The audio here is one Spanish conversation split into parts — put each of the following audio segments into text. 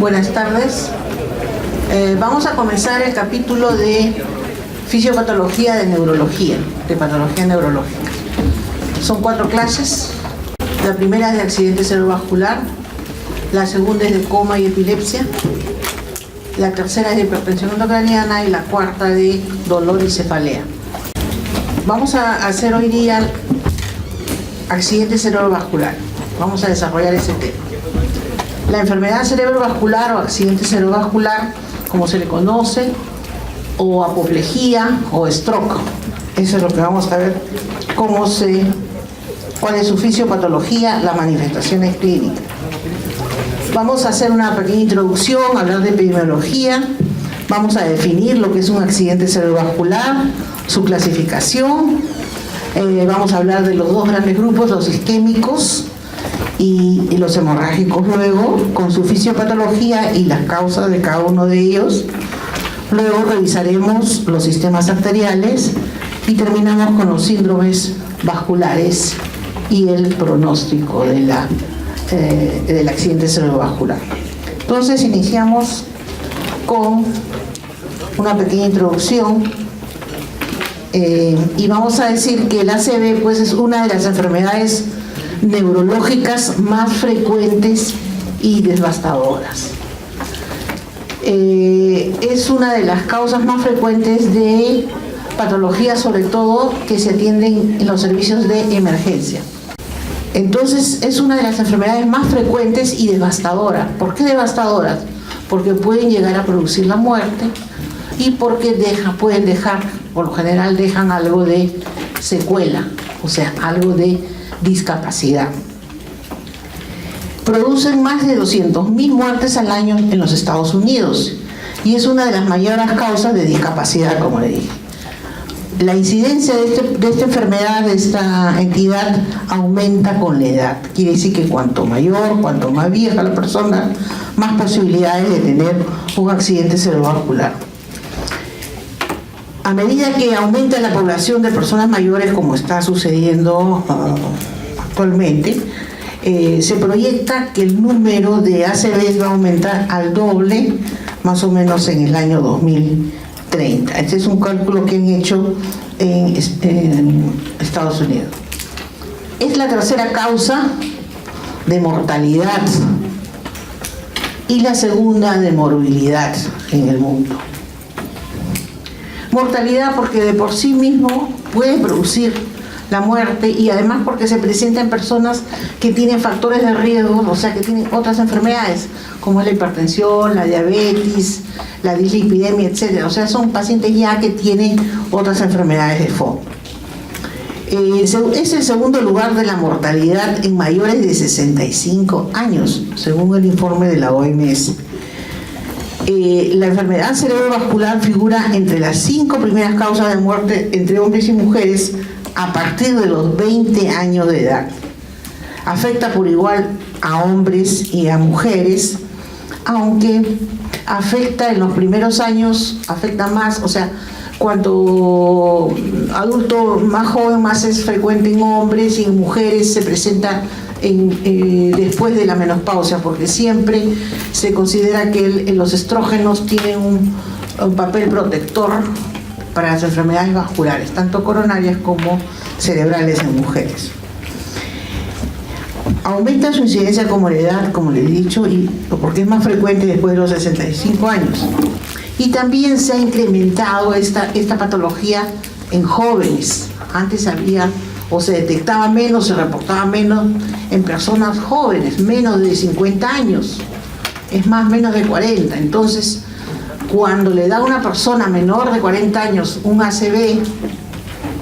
Buenas tardes. Vamos a comenzar el capítulo de fisiopatología de neurología, de patología neurológica. Son 4 clases. La primera es de accidente cerebrovascular, la segunda es de coma y epilepsia, la tercera es de hipertensión intracraniana y la cuarta de dolor y cefalea. Vamos a hacer hoy día accidente cerebrovascular. Vamos a desarrollar ese tema. La enfermedad cerebrovascular o accidente cerebrovascular, como se le conoce, o apoplejía o stroke. Eso es lo que vamos a ver, cuál es su fisiopatología, las manifestaciones clínicas. Vamos a hacer una pequeña introducción, hablar de epidemiología, vamos a definir lo que es un accidente cerebrovascular, su clasificación, vamos a hablar de los 2 grandes grupos, los isquémicos y los hemorrágicos luego, con su fisiopatología y las causas de cada uno de ellos. Luego revisaremos los sistemas arteriales y terminamos con los síndromes vasculares y el pronóstico del accidente cerebrovascular. Entonces iniciamos con una pequeña introducción y vamos a decir que el ACV pues, es una de las enfermedades neurológicas más frecuentes y devastadoras. Es una de las causas más frecuentes de patologías, sobre todo que se atienden en los servicios de emergencia. Entonces es una de las enfermedades más frecuentes y devastadoras. ¿Por qué devastadoras? Porque pueden llegar a producir la muerte y porque pueden dejar, por lo general dejan algo de secuela, o sea, algo de discapacidad. Producen más de 200.000 muertes al año en los Estados Unidos y es una de las mayores causas de discapacidad, como le dije. La incidencia de esta enfermedad, de esta entidad, aumenta con la edad. Quiere decir que cuanto mayor, cuanto más vieja la persona, más posibilidades de tener un accidente cerebrovascular. A medida que aumenta la población de personas mayores, como está sucediendo actualmente, se proyecta que el número de ACVs va a aumentar al doble, más o menos en el año 2030. Este es un cálculo que han hecho en Estados Unidos. Es la tercera causa de mortalidad y la segunda de morbilidad en el mundo. Mortalidad porque de por sí mismo puede producir la muerte y además porque se presenta en personas que tienen factores de riesgo, o sea que tienen otras enfermedades como es la hipertensión, la diabetes, la dislipidemia, etc. O sea, son pacientes ya que tienen otras enfermedades de fondo. Es el segundo lugar de la mortalidad en mayores de 65 años, según el informe de la OMS. La enfermedad cerebrovascular figura entre las 5 primeras causas de muerte entre hombres y mujeres a partir de los 20 años de edad. Afecta por igual a hombres y a mujeres, aunque afecta en los primeros años, afecta más, o sea, cuando adulto más joven, más es frecuente en hombres y en mujeres se presenta después de la menopausia, porque siempre se considera que los estrógenos tienen un papel protector para las enfermedades vasculares, tanto coronarias como cerebrales en mujeres. Aumenta su incidencia como la edad, como les he dicho, porque es más frecuente después de los 65 años. Y también se ha incrementado esta patología en jóvenes. Antes se detectaba menos, se reportaba menos en personas jóvenes, menos de 50 años, es más, menos de 40. Entonces, cuando le da a una persona menor de 40 años un ACV,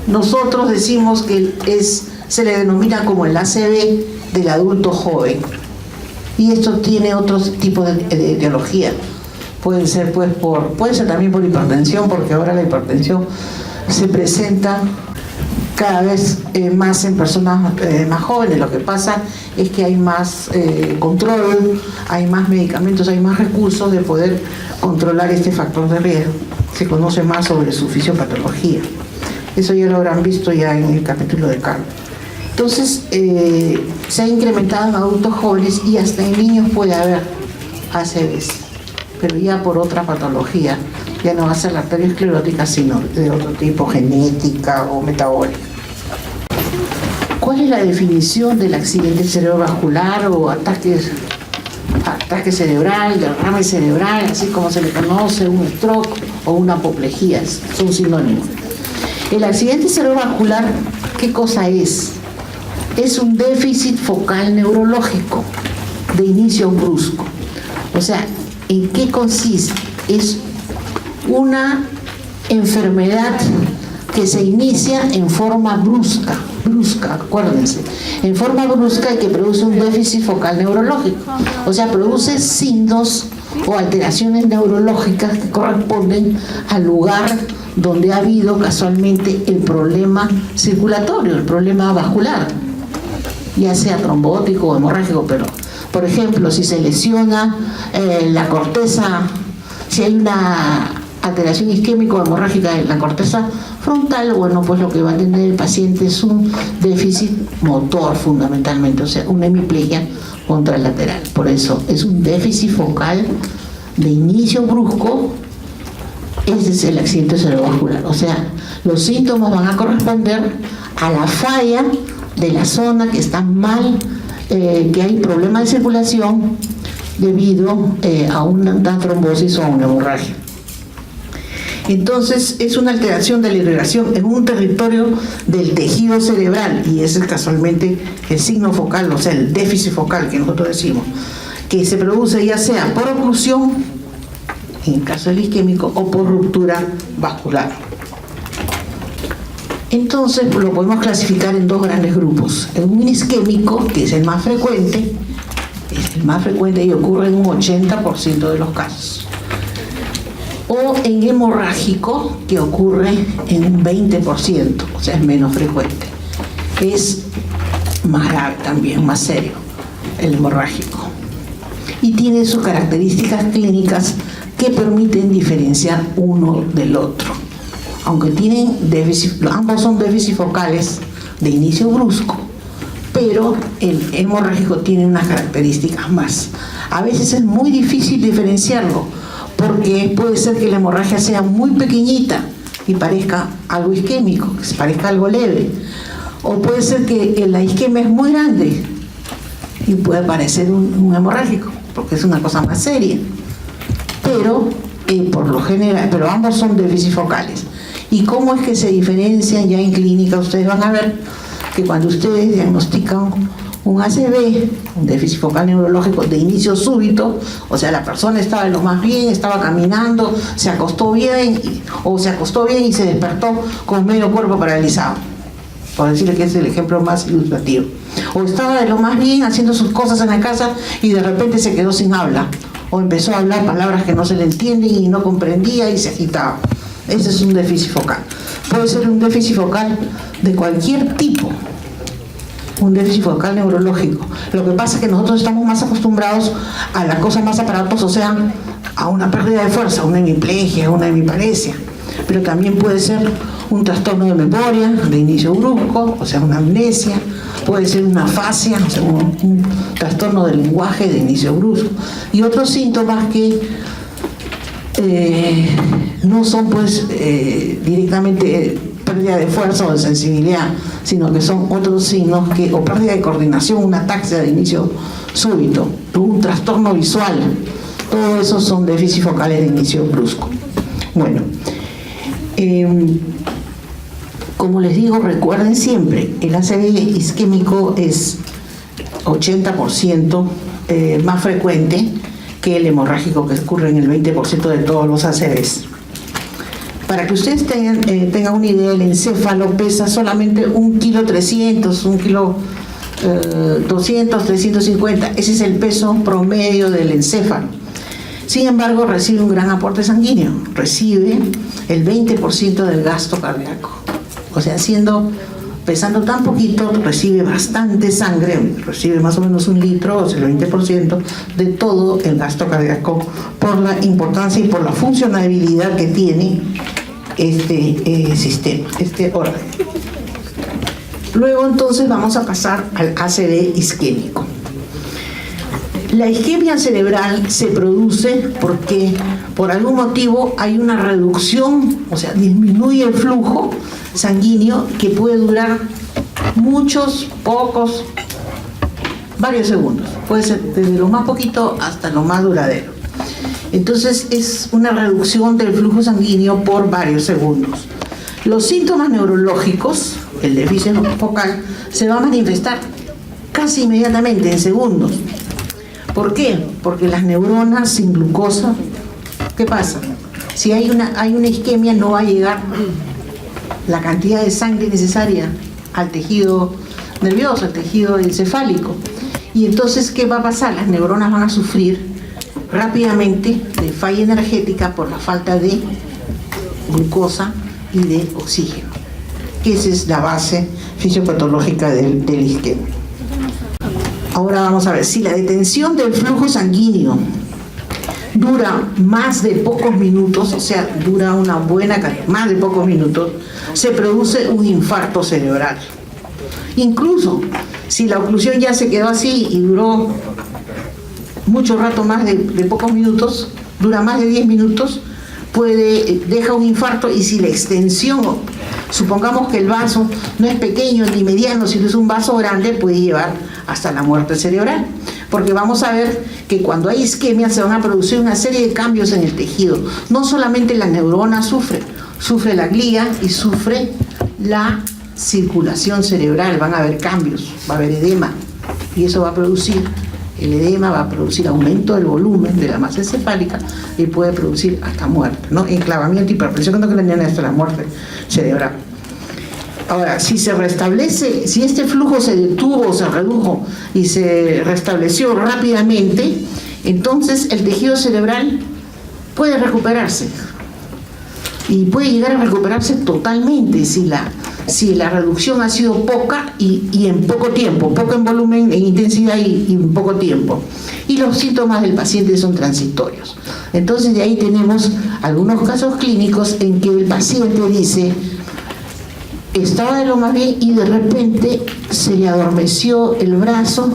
nosotros decimos que se le denomina como el ACV del adulto joven. Y esto tiene otros tipos de etiología. Puede ser también por hipertensión, porque ahora la hipertensión se presenta cada vez más en personas más jóvenes. Lo que pasa es que hay más control, hay más medicamentos, hay más recursos de poder controlar este factor de riesgo. Se conoce más sobre su fisiopatología. Eso ya lo habrán visto ya en el capítulo de Carlos. Entonces, se ha incrementado en adultos jóvenes y hasta en niños puede haber ACVs, pero ya por otra patología. Ya no va a ser la arteriosclerótica, sino de otro tipo, genética o metabólica. ¿Cuál es la definición del accidente cerebrovascular o ataque cerebral, derrame cerebral, así como se le conoce, un stroke o una apoplejía? Son sinónimos. El accidente cerebrovascular, ¿qué cosa es? Es un déficit focal neurológico de inicio brusco. O sea, ¿en qué consiste? Es una enfermedad que se inicia en forma brusca, acuérdense, en forma brusca y que produce un déficit focal neurológico. O sea, produce signos o alteraciones neurológicas que corresponden al lugar donde ha habido casualmente el problema circulatorio, el problema vascular, ya sea trombótico o hemorrágico. Pero, por ejemplo, si se lesiona la corteza, si hay una alteración isquémico o hemorrágica en la corteza frontal, bueno, pues lo que va a tener el paciente es un déficit motor fundamentalmente, o sea, una hemiplegia contralateral. Por eso es un déficit focal de inicio brusco. Ese es el accidente cerebrovascular. O sea, los síntomas van a corresponder a la falla de la zona que está mal, que hay problema de circulación debido a una trombosis o a una hemorragia. Entonces es una alteración de la irrigación en un territorio del tejido cerebral, y ese es casualmente el signo focal, o sea, el déficit focal que nosotros decimos, que se produce ya sea por oclusión, en el caso del isquémico, o por ruptura vascular. Entonces lo podemos clasificar en dos grandes grupos: en un isquémico, que es el más frecuente y ocurre en un 80% de los casos, o en hemorrágico, que ocurre en un 20%, o sea, es menos frecuente. Es más grave también, más serio, el hemorrágico. Y tiene sus características clínicas que permiten diferenciar uno del otro. Aunque tienen déficit, ambos son déficits focales de inicio brusco, pero el hemorrágico tiene unas características más. A veces es muy difícil diferenciarlo, porque puede ser que la hemorragia sea muy pequeñita y parezca algo isquémico, que parezca algo leve, o puede ser que la isquemia es muy grande y puede parecer un hemorrágico, porque es una cosa más seria. Pero por lo general, pero ambos son déficits focales. ¿Y cómo es que se diferencian ya en clínica? Ustedes van a ver que cuando ustedes diagnostican un ACV, un déficit focal neurológico de inicio súbito, o sea, la persona estaba de lo más bien, estaba caminando, se acostó bien y se despertó con medio cuerpo paralizado, por decirle que es el ejemplo más ilustrativo. O estaba de lo más bien haciendo sus cosas en la casa y de repente se quedó sin habla, o empezó a hablar palabras que no se le entienden y no comprendía y se agitaba. Ese es un déficit focal. Puede ser un déficit focal de cualquier tipo, un déficit focal neurológico. Lo que pasa es que nosotros estamos más acostumbrados a la cosa más aparatosa, o sea, a una pérdida de fuerza, una hemiplegia, una hemiparesia. Pero también puede ser un trastorno de memoria de inicio brusco, o sea, una amnesia. Puede ser una afasia, o sea, un trastorno del lenguaje de inicio brusco. Y otros síntomas que no son pues directamente pérdida de fuerza o de sensibilidad, sino que son otros signos o pérdida de coordinación, una ataxia de inicio súbito, un trastorno visual. Todo eso son déficits focales de inicio brusco. Bueno, como les digo, recuerden siempre, el ACV isquémico es 80% más frecuente que el hemorrágico, que ocurre en el 20% de todos los ACVs. Para que ustedes tengan una idea, el encéfalo pesa solamente 1,3 kg, 200, 350. Ese es el peso promedio del encéfalo. Sin embargo, recibe un gran aporte sanguíneo. Recibe el 20% del gasto cardíaco. O sea, pesando tan poquito, recibe bastante sangre, recibe más o menos 1 litro, o sea, el 20% de todo el gasto cardíaco, por la importancia y por la funcionalidad que tiene este sistema, este órgano. Luego entonces vamos a pasar al ACV isquémico. La isquemia cerebral se produce porque por algún motivo hay una reducción, o sea, disminuye el flujo sanguíneo que puede durar muchos, pocos, varios segundos. Puede ser desde lo más poquito hasta lo más duradero. Entonces es una reducción del flujo sanguíneo por varios segundos. Los síntomas neurológicos, el déficit focal, se va a manifestar casi inmediatamente, en segundos. ¿Por qué? Porque las neuronas sin glucosa, ¿qué pasa? Si hay una isquemia, no va a llegar la cantidad de sangre necesaria al tejido nervioso, al tejido encefálico. Y entonces, ¿qué va a pasar? Las neuronas van a sufrir rápidamente de falla energética por la falta de glucosa y de oxígeno, que esa es la base fisiopatológica del isquemia. Ahora vamos a ver, si la detención del flujo sanguíneo dura más de pocos minutos, o sea, dura una buena cantidad, más de pocos minutos, se produce un infarto cerebral. Incluso si la oclusión ya se quedó así y duró mucho rato, más de pocos minutos, dura más de 10 minutos, deja un infarto. Y si la extensión, supongamos que el vaso no es pequeño ni mediano, sino es un vaso grande, puede llevar hasta la muerte cerebral. Porque vamos a ver que cuando hay isquemia se van a producir una serie de cambios en el tejido. No solamente la neurona sufre la glía y sufre la circulación cerebral, van a haber cambios, va a haber edema, y eso va a producir, el edema va a producir aumento del volumen de la masa encefálica y puede producir hasta muerte, ¿no? Enclavamiento, hiperpresión endocrinal hasta la muerte cerebral. Ahora, si se restablece, si este flujo se detuvo, se redujo y se restableció rápidamente, entonces el tejido cerebral puede recuperarse y puede llegar a recuperarse totalmente si la reducción ha sido poca y en poco tiempo, poco en volumen, en intensidad y en poco tiempo. Y los síntomas del paciente son transitorios. Entonces de ahí tenemos algunos casos clínicos en que el paciente dice: estaba de lo más bien y de repente se le adormeció el brazo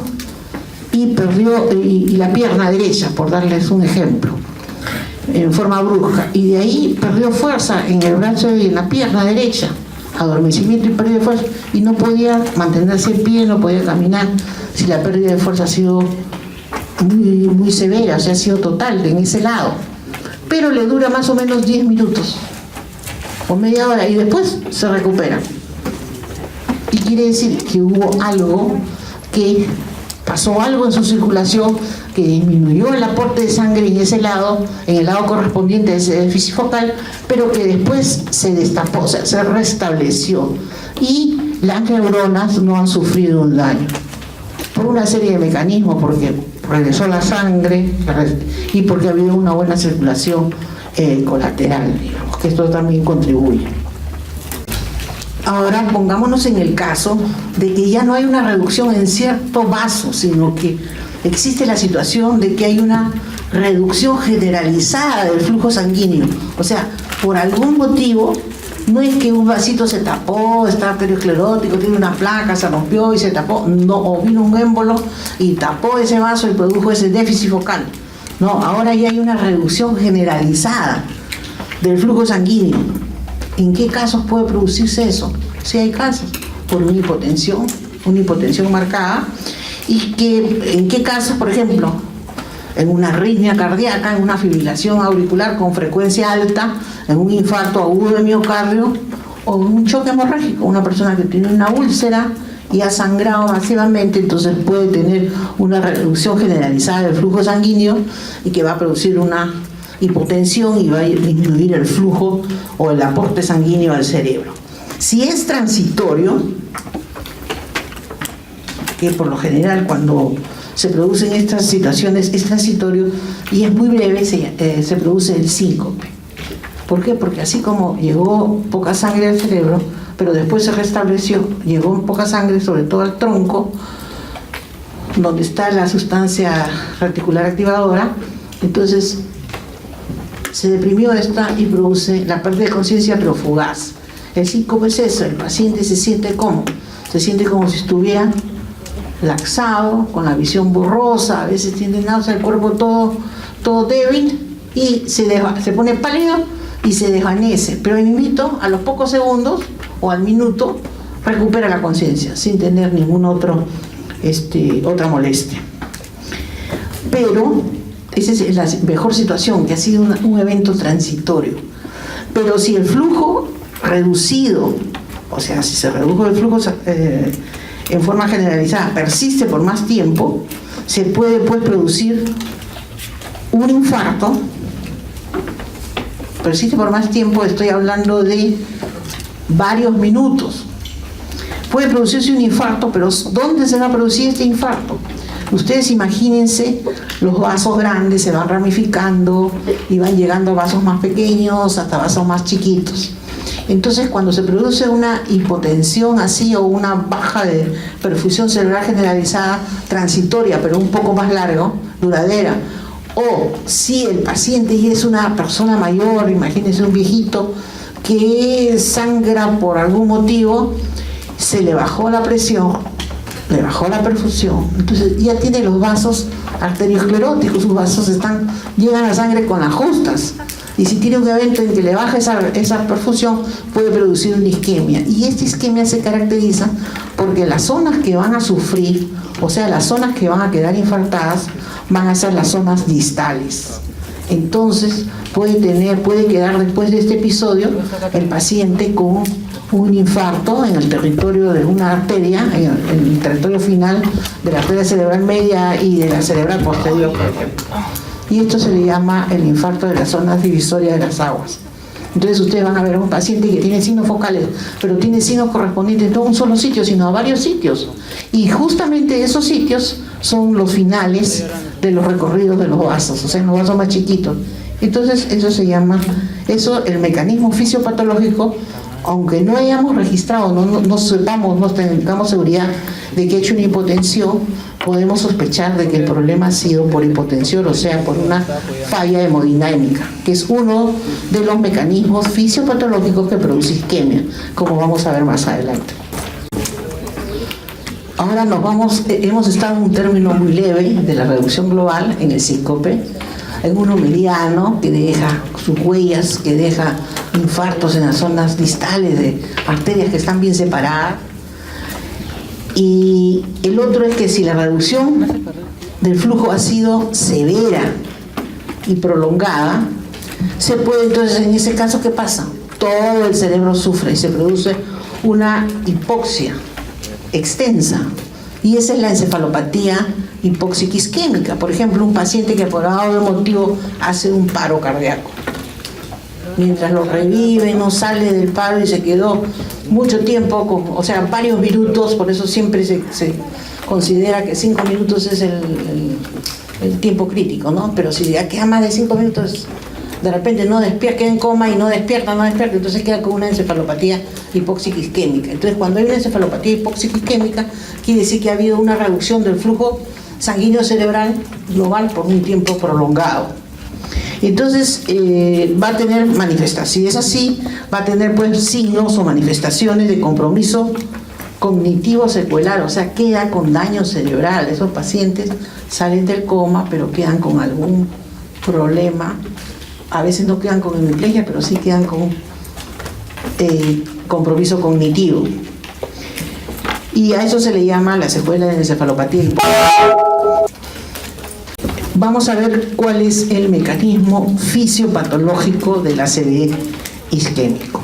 y perdió y la pierna derecha, por darles un ejemplo, en forma brusca, y de ahí perdió fuerza en el brazo y en la pierna derecha, adormecimiento y pérdida de fuerza, y no podía mantenerse en pie, no podía caminar. Si la pérdida de fuerza ha sido muy, muy severa, o sea, ha sido total en ese lado, pero le dura más o menos 10 minutos o media hora y después se recupera. Y quiere decir que hubo algo, que pasó algo en su circulación, que disminuyó el aporte de sangre en ese lado, en el lado correspondiente a ese déficit focal, pero que después se destapó, o sea, se restableció, y las neuronas no han sufrido un daño por una serie de mecanismos, porque regresó la sangre y porque ha habido una buena circulación colateral, digamos, que esto también contribuye. Ahora pongámonos en el caso de que ya no hay una reducción en cierto vaso, sino que existe la situación de que hay una reducción generalizada del flujo sanguíneo. O sea, por algún motivo, no es que un vasito se tapó, está arteriosclerótico, tiene una placa, se rompió y se tapó, no, o vino un émbolo y tapó ese vaso y produjo ese déficit focal. No, ahora ya hay una reducción generalizada del flujo sanguíneo. ¿En qué casos puede producirse eso? Sí hay casos, por una hipotensión marcada. ¿Y en qué casos, por ejemplo? En una arritmia cardíaca, en una fibrilación auricular con frecuencia alta, en un infarto agudo de miocardio o en un choque hemorrágico. Una persona que tiene una úlcera y ha sangrado masivamente, entonces puede tener una reducción generalizada del flujo sanguíneo y que va a producir una hipotensión y va a disminuir el flujo o el aporte sanguíneo al cerebro. Si es transitorio, que por lo general cuando se producen estas situaciones es transitorio y es muy breve, se produce el síncope. ¿Por qué? Porque así como llegó poca sangre al cerebro, pero después se restableció, llegó poca sangre sobre todo al tronco, donde está la sustancia reticular activadora, entonces se deprimió esta y produce la pérdida de conciencia pero fugaz. El síncope es eso, el paciente se siente como si estuviera laxado, con la visión borrosa, a veces tiene náusea, el cuerpo todo débil y se pone pálido y se desvanece, pero invito a los pocos segundos o al minuto recupera la conciencia sin tener ningún otra molestia. Pero esa es la mejor situación, que ha sido un evento transitorio. Pero si el flujo reducido, o sea, si se redujo el flujo en forma generalizada, persiste por más tiempo, se puede pues producir un infarto. Persiste por más tiempo, estoy hablando de varios minutos. Puede producirse un infarto, pero ¿dónde se va a producir este infarto? Ustedes imagínense, los vasos grandes se van ramificando y van llegando a vasos más pequeños hasta vasos más chiquitos. Entonces, cuando se produce una hipotensión así o una baja de perfusión cerebral generalizada transitoria, pero un poco más largo, duradera, o si el paciente ya es una persona mayor, imagínense un viejito que sangra por algún motivo, se le bajó la presión, le bajó la perfusión, entonces ya tiene los vasos arterioscleróticos, sus vasos llegan a sangre con las justas, y si tiene un evento en que le baja esa perfusión, puede producir una isquemia, y esta isquemia se caracteriza porque las zonas que van a sufrir, o sea, las zonas que van a quedar infartadas, van a ser las zonas distales. Entonces puede quedar después de este episodio el paciente con un infarto en el territorio de una arteria, en el territorio final de la arteria cerebral media y de la cerebral posterior, por ejemplo. Y esto se le llama el infarto de las zonas divisorias de las aguas. Entonces ustedes van a ver un paciente que tiene signos focales, pero tiene signos correspondientes no a un solo sitio, sino a varios sitios. Y justamente esos sitios son los finales de los recorridos de los vasos, o sea, los vasos más chiquitos. Entonces eso se llama, el mecanismo fisiopatológico, aunque no hayamos registrado, no sepamos, no tengamos seguridad de que ha hecho una hipotensión, podemos sospechar de que el problema ha sido por hipotensión, o sea, por una falla hemodinámica, que es uno de los mecanismos fisiopatológicos que produce isquemia, como vamos a ver más adelante. Ahora hemos estado en un término muy leve de la reducción global en el síncope, en uno mediano que deja sus huellas, que deja infartos en las zonas distales de arterias que están bien separadas. Y el otro es que si la reducción del flujo ha sido severa y prolongada, se puede entonces, en ese caso, ¿qué pasa? Todo el cerebro sufre y se produce una hipoxia extensa. Y esa es la encefalopatía hipóxica isquémica. Por ejemplo, un paciente que por algún motivo hace un paro cardíaco. Mientras lo revive, no sale del paro y se quedó mucho tiempo, varios minutos, por eso siempre se considera que 5 minutos es el tiempo crítico, ¿no? Pero si ya queda más de 5 minutos, de repente no despierta, queda en coma y no despierta, entonces queda con una encefalopatía hipóxica isquémica. Entonces, cuando hay una encefalopatía hipóxica isquémica, quiere decir que ha habido una reducción del flujo sanguíneo cerebral global por un tiempo prolongado. Entonces va a tener manifestaciones, si es así, va a tener pues signos o manifestaciones de compromiso cognitivo secular, o sea, queda con daño cerebral. Esos pacientes salen del coma, pero quedan con algún problema. A veces no quedan con hemiplegia, pero sí quedan con compromiso cognitivo. Y a eso se le llama la secuela de encefalopatía. Vamos a ver cuál es el mecanismo fisiopatológico del ACV isquémico.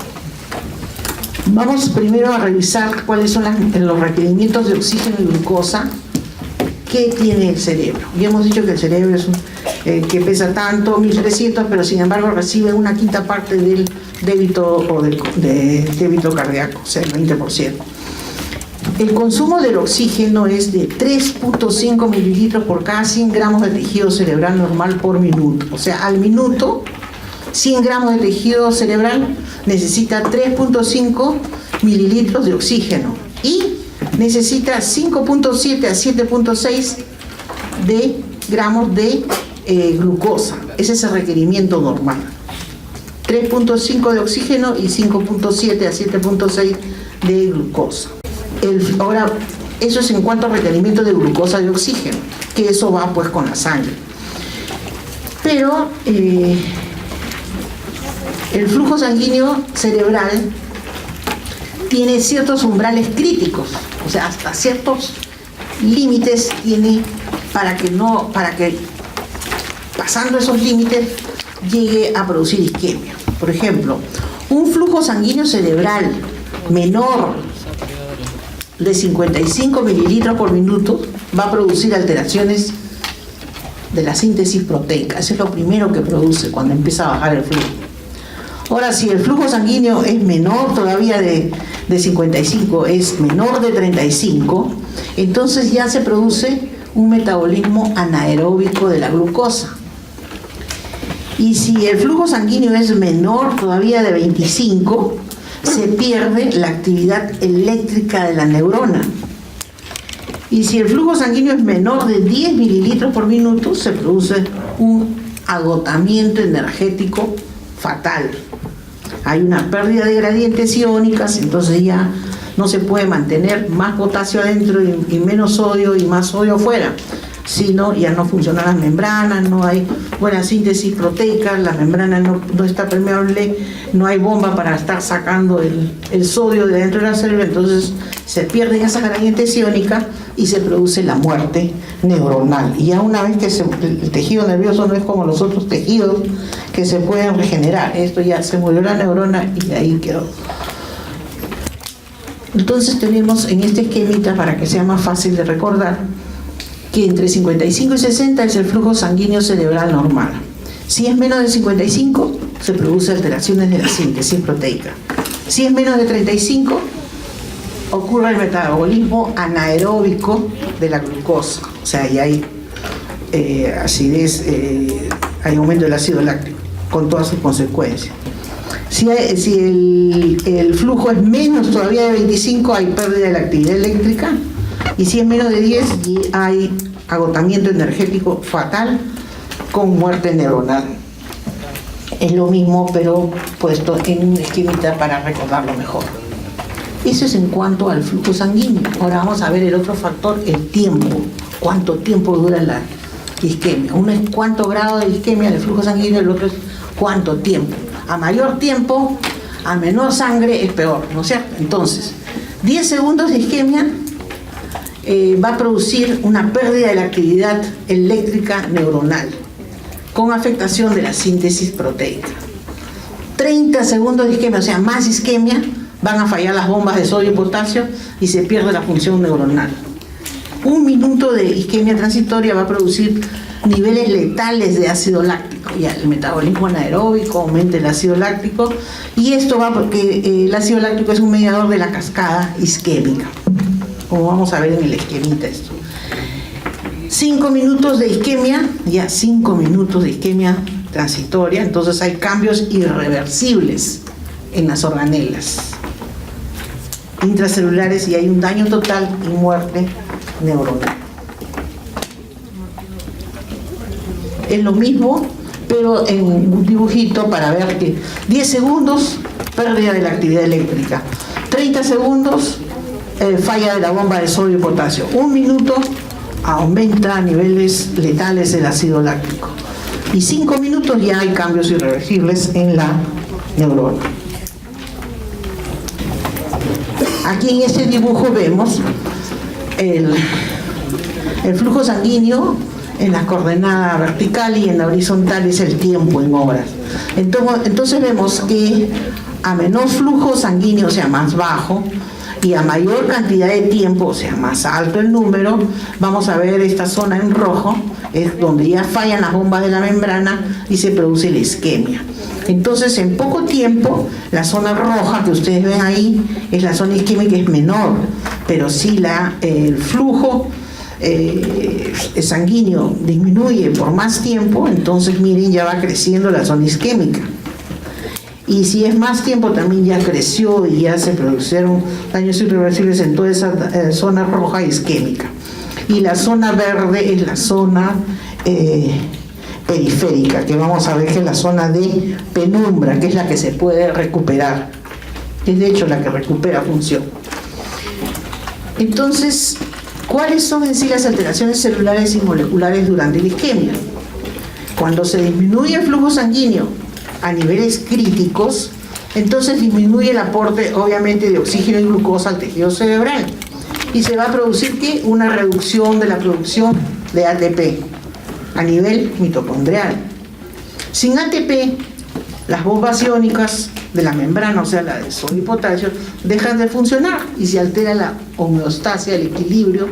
Vamos primero a revisar cuáles son los requerimientos de oxígeno y glucosa que tiene el cerebro. Ya hemos dicho que el cerebro es que pesa tanto, 1300, pero sin embargo recibe una quinta parte del débito débito cardíaco, o sea, el 20%. El consumo del oxígeno es de 3.5 mililitros por cada 100 gramos de tejido cerebral normal por minuto. O sea, al minuto, 100 gramos de tejido cerebral necesita 3.5 mililitros de oxígeno y necesita 5.7 a 7.6 de gramos de glucosa. Ese es el requerimiento normal. 3.5 de oxígeno y 5.7 a 7.6 de glucosa. Ahora, Eso es en cuanto al requerimiento de glucosa y oxígeno, que eso va pues con la sangre. Pero el flujo sanguíneo cerebral tiene ciertos umbrales críticos, o sea, hasta ciertos límites tiene para que pasando esos límites llegue a producir isquemia. Por ejemplo, un flujo sanguíneo cerebral menor de 55 mililitros por minuto va a producir alteraciones de la síntesis proteica. Eso es lo primero que produce cuando empieza a bajar el flujo. Ahora, si el flujo sanguíneo es menor todavía de 55, es menor de 35, entonces ya se produce un metabolismo anaeróbico de la glucosa. Y si el flujo sanguíneo es menor todavía de 25, se pierde la actividad eléctrica de la neurona. Y si el flujo sanguíneo es menor de 10 mililitros por minuto, se produce un agotamiento energético fatal. Hay una pérdida de gradientes iónicas, entonces ya no se puede mantener más potasio adentro y menos sodio y más sodio afuera, sino ya no funcionan las membranas, no hay buena síntesis proteica, la membrana no está permeable, no hay bomba para estar sacando el sodio de dentro de la célula, entonces se pierden esas gradientes iónicas y se produce la muerte neuronal. Y ya una vez que el tejido nervioso no es como los otros tejidos que se pueden regenerar, esto ya se murió la neurona y de ahí quedó. Entonces tenemos en este esquemita, para que sea más fácil de recordar, que entre 55 y 60 es el flujo sanguíneo cerebral normal. Si es menos de 55, se produce alteraciones de la síntesis proteica. Si es menos de 35, ocurre el metabolismo anaeróbico de la glucosa. O sea, ahí hay acidez, hay aumento del ácido láctico, con todas sus consecuencias. Si el flujo es menos todavía de 25, hay pérdida de la actividad eléctrica. Y si es menos de 10, hay agotamiento energético fatal con muerte neuronal. Es lo mismo, pero puesto en un esquemita para recordarlo mejor. Eso es en cuanto al flujo sanguíneo. Ahora vamos a ver el otro factor, el tiempo. ¿Cuánto tiempo dura la isquemia? Uno es cuánto grado de isquemia del flujo sanguíneo, el otro es cuánto tiempo. A mayor tiempo, a menor sangre es peor, ¿no es cierto? Entonces, 10 segundos de isquemia va a producir una pérdida de la actividad eléctrica neuronal con afectación de la síntesis proteica. 30 segundos de isquemia, o sea, más isquemia, van a fallar las bombas de sodio y potasio y se pierde la función neuronal. 1 minuto de isquemia transitoria va a producir niveles letales de ácido láctico. Ya el metabolismo anaeróbico aumenta el ácido láctico, y esto va porque el ácido láctico es un mediador de la cascada isquémica, como vamos a ver en el esquemita esto. 5 minutos de isquemia, ya 5 minutos de isquemia transitoria, entonces hay cambios irreversibles en las organelas intracelulares y hay un daño total y muerte neuronal. Es lo mismo, pero en un dibujito para ver que 10 segundos, pérdida de la actividad eléctrica. 30 segundos, falla de la bomba de sodio y potasio. 1 minuto, aumenta niveles letales del ácido láctico. Y 5 minutos ya hay cambios irreversibles en la neurona. Aquí en este dibujo vemos el flujo sanguíneo en la coordenada vertical, y en la horizontal es el tiempo en horas. Entonces vemos que a menor flujo sanguíneo, o sea, más bajo, y a mayor cantidad de tiempo, o sea, más alto el número, vamos a ver esta zona en rojo, es donde ya fallan las bombas de la membrana y se produce la isquemia. Entonces, en poco tiempo, la zona roja que ustedes ven ahí es la zona isquémica, que es menor, pero si el flujo sanguíneo disminuye por más tiempo, entonces miren, ya va creciendo la zona isquémica. Y si es más tiempo, también ya creció y ya se produjeron daños irreversibles en toda esa zona roja isquémica. Y la zona verde es la zona periférica, que vamos a ver que es la zona de penumbra, que es la que se puede recuperar. Es de hecho la que recupera función. Entonces, ¿cuáles son en sí las alteraciones celulares y moleculares durante la isquemia? Cuando se disminuye el flujo sanguíneo a niveles críticos, entonces disminuye el aporte, obviamente, de oxígeno y glucosa al tejido cerebral. Y se va a producir, ¿qué? Una reducción de la producción de ATP a nivel mitocondrial. Sin ATP, las bombas iónicas de la membrana, o sea, la de sodio y potasio, dejan de funcionar y se altera la homeostasia, el equilibrio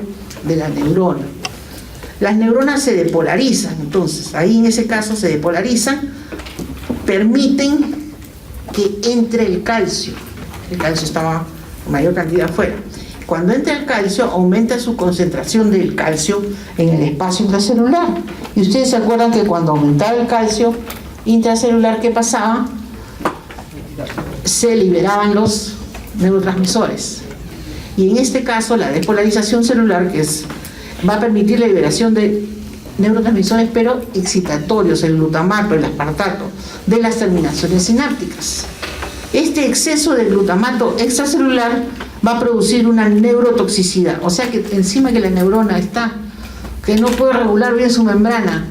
de la neurona. Las neuronas se depolarizan, entonces, ahí en ese caso se depolarizan, permiten que entre el calcio estaba en mayor cantidad afuera. Cuando entra el calcio, aumenta su concentración del calcio en el espacio intracelular. Y ustedes se acuerdan que cuando aumentaba el calcio intracelular, ¿qué pasaba? Se liberaban los neurotransmisores. Y en este caso, la despolarización celular, va a permitir la liberación de neurotransmisores, pero excitatorios, el glutamato, el aspartato, de las terminaciones sinápticas. Este exceso de glutamato extracelular va a producir una neurotoxicidad, o sea que encima que la neurona que no puede regular bien su membrana,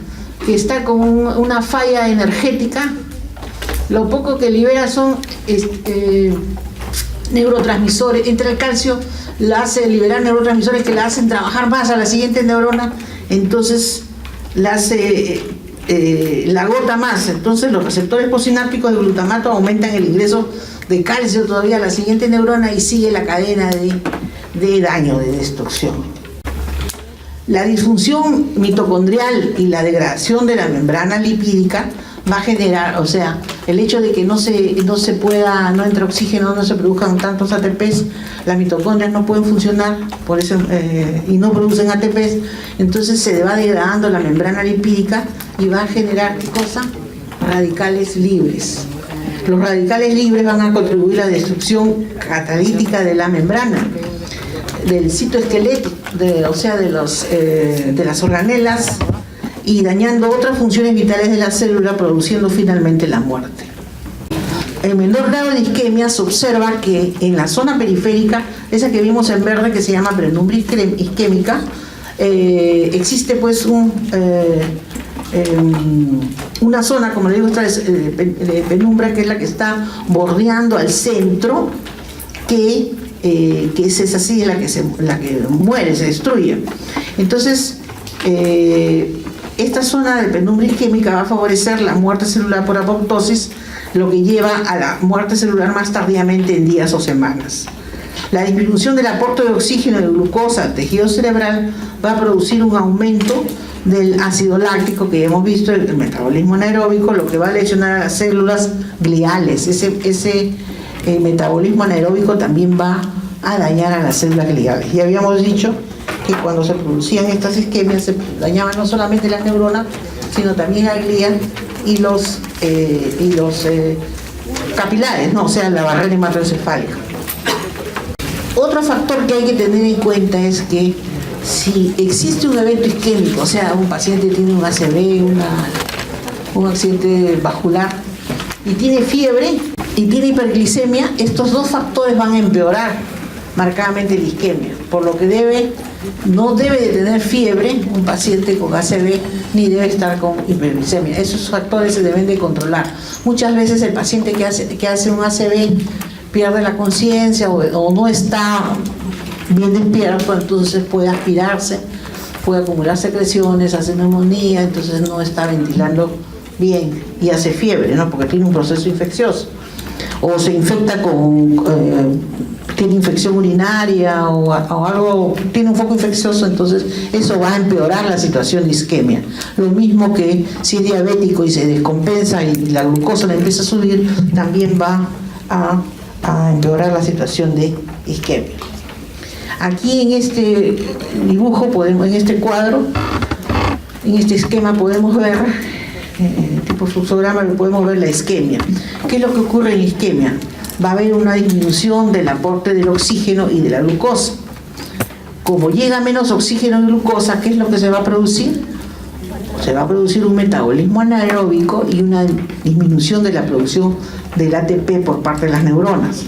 que está con una falla energética, lo poco que libera son neurotransmisores. Entra el calcio, la hace liberar neurotransmisores que la hacen trabajar más a la siguiente neurona, entonces la agota más. Entonces los receptores postsinápticos de glutamato aumentan el ingreso de calcio todavía a la siguiente neurona y sigue la cadena de daño, de destrucción. La disfunción mitocondrial y la degradación de la membrana lipídica va a generar, o sea, el hecho de que no entre oxígeno, no se produzcan tantos ATPs, las mitocondrias no pueden funcionar por eso, y no producen ATPs, entonces se va degradando la membrana lipídica y va a generar, ¿qué cosa? Radicales libres. Los radicales libres van a contribuir a la destrucción catalítica de la membrana, del citoesqueleto, o sea, de las organelas, y dañando otras funciones vitales de la célula, produciendo finalmente la muerte. En menor grado de isquemia se observa que en la zona periférica, esa que vimos en verde que se llama penumbra isquémica, existe pues una zona, como le digo, esta es penumbra, que es la que está bordeando al centro, que es así, la que muere, se destruye. Entonces, esta zona de penumbra isquémica va a favorecer la muerte celular por apoptosis, lo que lleva a la muerte celular más tardíamente en días o semanas. La disminución del aporte de oxígeno y de glucosa al tejido cerebral va a producir un aumento del ácido láctico, que ya hemos visto, el metabolismo anaeróbico, lo que va a lesionar a las células gliales. Ese metabolismo anaeróbico también va a dañar a las células gliales. Ya habíamos dicho que cuando se producían estas isquemias se dañaban no solamente las neuronas, sino también la glía y los capilares, ¿no? O sea, la barrera hematoencefálica. Otro factor que hay que tener en cuenta es que si existe un evento isquémico, o sea, un paciente tiene un ACV, un accidente vascular, y tiene fiebre y tiene hiperglicemia, estos dos factores van a empeorar marcadamente la isquemia, por lo que no debe de tener fiebre un paciente con ACV, ni debe estar con hiperglicemia. Esos factores se deben de controlar. Muchas veces el paciente que hace un ACV pierde la conciencia o no está bien despierto, entonces puede aspirarse, puede acumular secreciones, hace neumonía, entonces no está ventilando bien y hace fiebre, ¿no? Porque tiene un proceso infeccioso. O se infecta tiene infección urinaria o algo, tiene un foco infeccioso, entonces eso va a empeorar la situación de isquemia. Lo mismo que si es diabético y se descompensa y la glucosa le empieza a subir, también va a empeorar la situación de isquemia. Aquí en este dibujo, en este cuadro, en este esquema podemos ver, tipo fluxograma, podemos ver la isquemia. ¿Qué es lo que ocurre en la isquemia? Va a haber una disminución del aporte del oxígeno y de la glucosa. Como llega menos oxígeno y glucosa, ¿qué es lo que se va a producir? Se va a producir un metabolismo anaeróbico y una disminución de la producción del ATP por parte de las neuronas.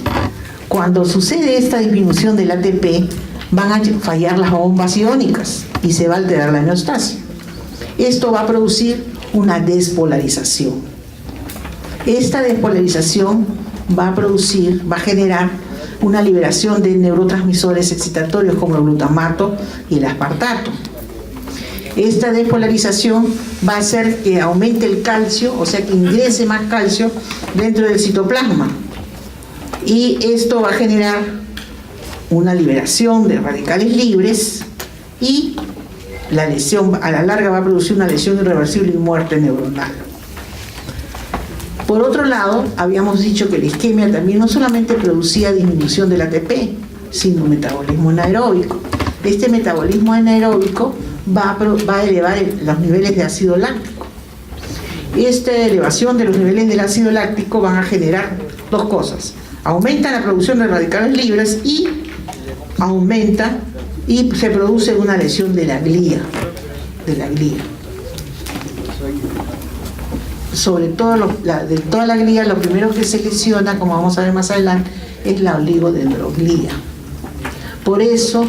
Cuando sucede esta disminución del ATP, van a fallar las bombas iónicas y se va a alterar la homeostasis. Esto va a producir una despolarización. Esta despolarización va a generar una liberación de neurotransmisores excitatorios como el glutamato y el aspartato. Esta despolarización va a hacer que aumente el calcio, o sea que ingrese más calcio dentro del citoplasma. Y esto va a generar una liberación de radicales libres y la lesión a la larga va a producir una lesión irreversible y muerte neuronal. Por otro lado, habíamos dicho que la isquemia también no solamente producía disminución del ATP, sino metabolismo anaeróbico. Este metabolismo anaeróbico va a elevar los niveles de ácido láctico. Esta elevación de los niveles del ácido láctico van a generar dos cosas. Aumenta la producción de radicales libres y aumenta y se produce una lesión de la glía. Sobre todo de toda la glía, lo primero que se lesiona, como vamos a ver más adelante, es la oligodendroglía. Por eso,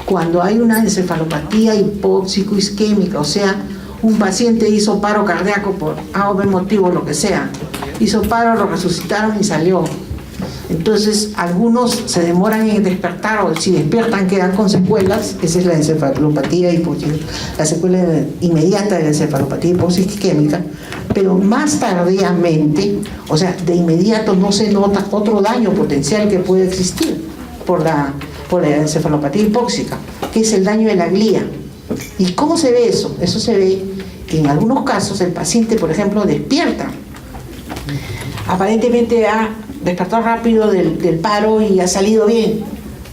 cuando hay una encefalopatía hipóxico-isquémica, o sea, un paciente hizo paro cardíaco por A o B motivo, lo que sea, hizo paro, lo resucitaron y salió. Entonces, algunos se demoran en despertar, o si despiertan quedan con secuelas. Esa es la encefalopatía hipóxica, la secuela inmediata de la encefalopatía hipóxico-isquémica. Pero más tardíamente, o sea, de inmediato no se nota otro daño potencial que puede existir por la encefalopatía hipóxica, que es el daño de la glía. ¿Y cómo se ve eso? Eso se ve que en algunos casos el paciente, por ejemplo, despierta. Aparentemente ha despertado rápido del paro y ha salido bien,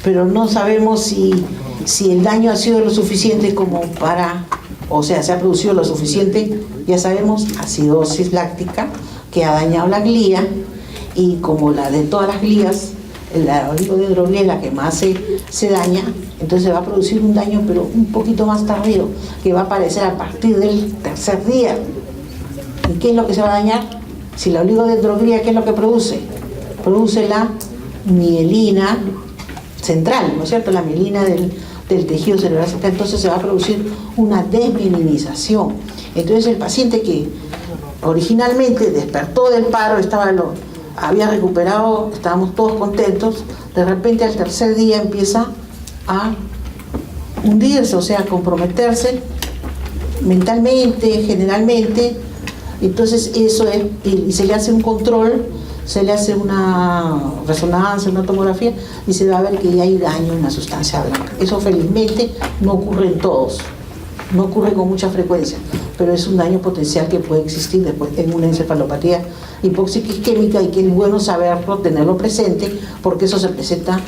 pero no sabemos si el daño ha sido lo suficiente como para, o sea, se ha producido lo suficiente. Ya sabemos, acidosis láctica que ha dañado la glía, y como la de todas las glías, la oligodendroglía es la que más se daña, entonces va a producir un daño pero un poquito más tardío, que va a aparecer a partir del tercer día. ¿Y qué es lo que se va a dañar? Si la oligodendroglía, ¿qué es lo que produce? Produce la mielina central, ¿no es cierto? La mielina del tejido cerebral central. Entonces se va a producir una desmielinización. Entonces el paciente que originalmente despertó del paro, había recuperado, estábamos todos contentos, de repente al tercer día empieza a hundirse, o sea, a comprometerse mentalmente, generalmente. Entonces eso es, y se le hace un control, se le hace una resonancia, una tomografía, y se va a ver que ya hay daño en la sustancia blanca. Eso felizmente no ocurre en todos, no ocurre con mucha frecuencia, pero es un daño potencial que puede existir después en una encefalopatía hipóxica isquémica, y que es bueno saberlo, tenerlo presente, porque eso se presenta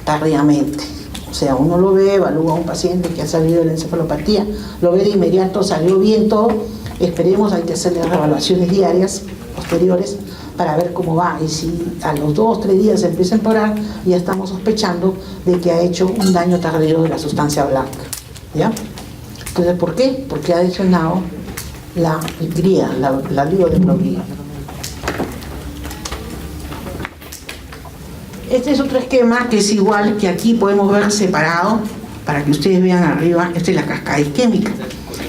tardíamente. O sea, uno lo ve, evalúa a un paciente que ha salido de la encefalopatía, lo ve de inmediato, salió bien todo, esperemos, hay que hacerle reevaluaciones diarias posteriores para ver cómo va, y si a los 2 o 3 días se empieza a empeorar, ya estamos sospechando de que ha hecho un daño tardío de la sustancia blanca, ¿ya? Entonces, ¿por qué? Porque ha lesionado la glía, la oligodendroglía. Este es otro esquema que es igual, que aquí podemos ver separado, para que ustedes vean arriba. Esta es la cascada isquémica.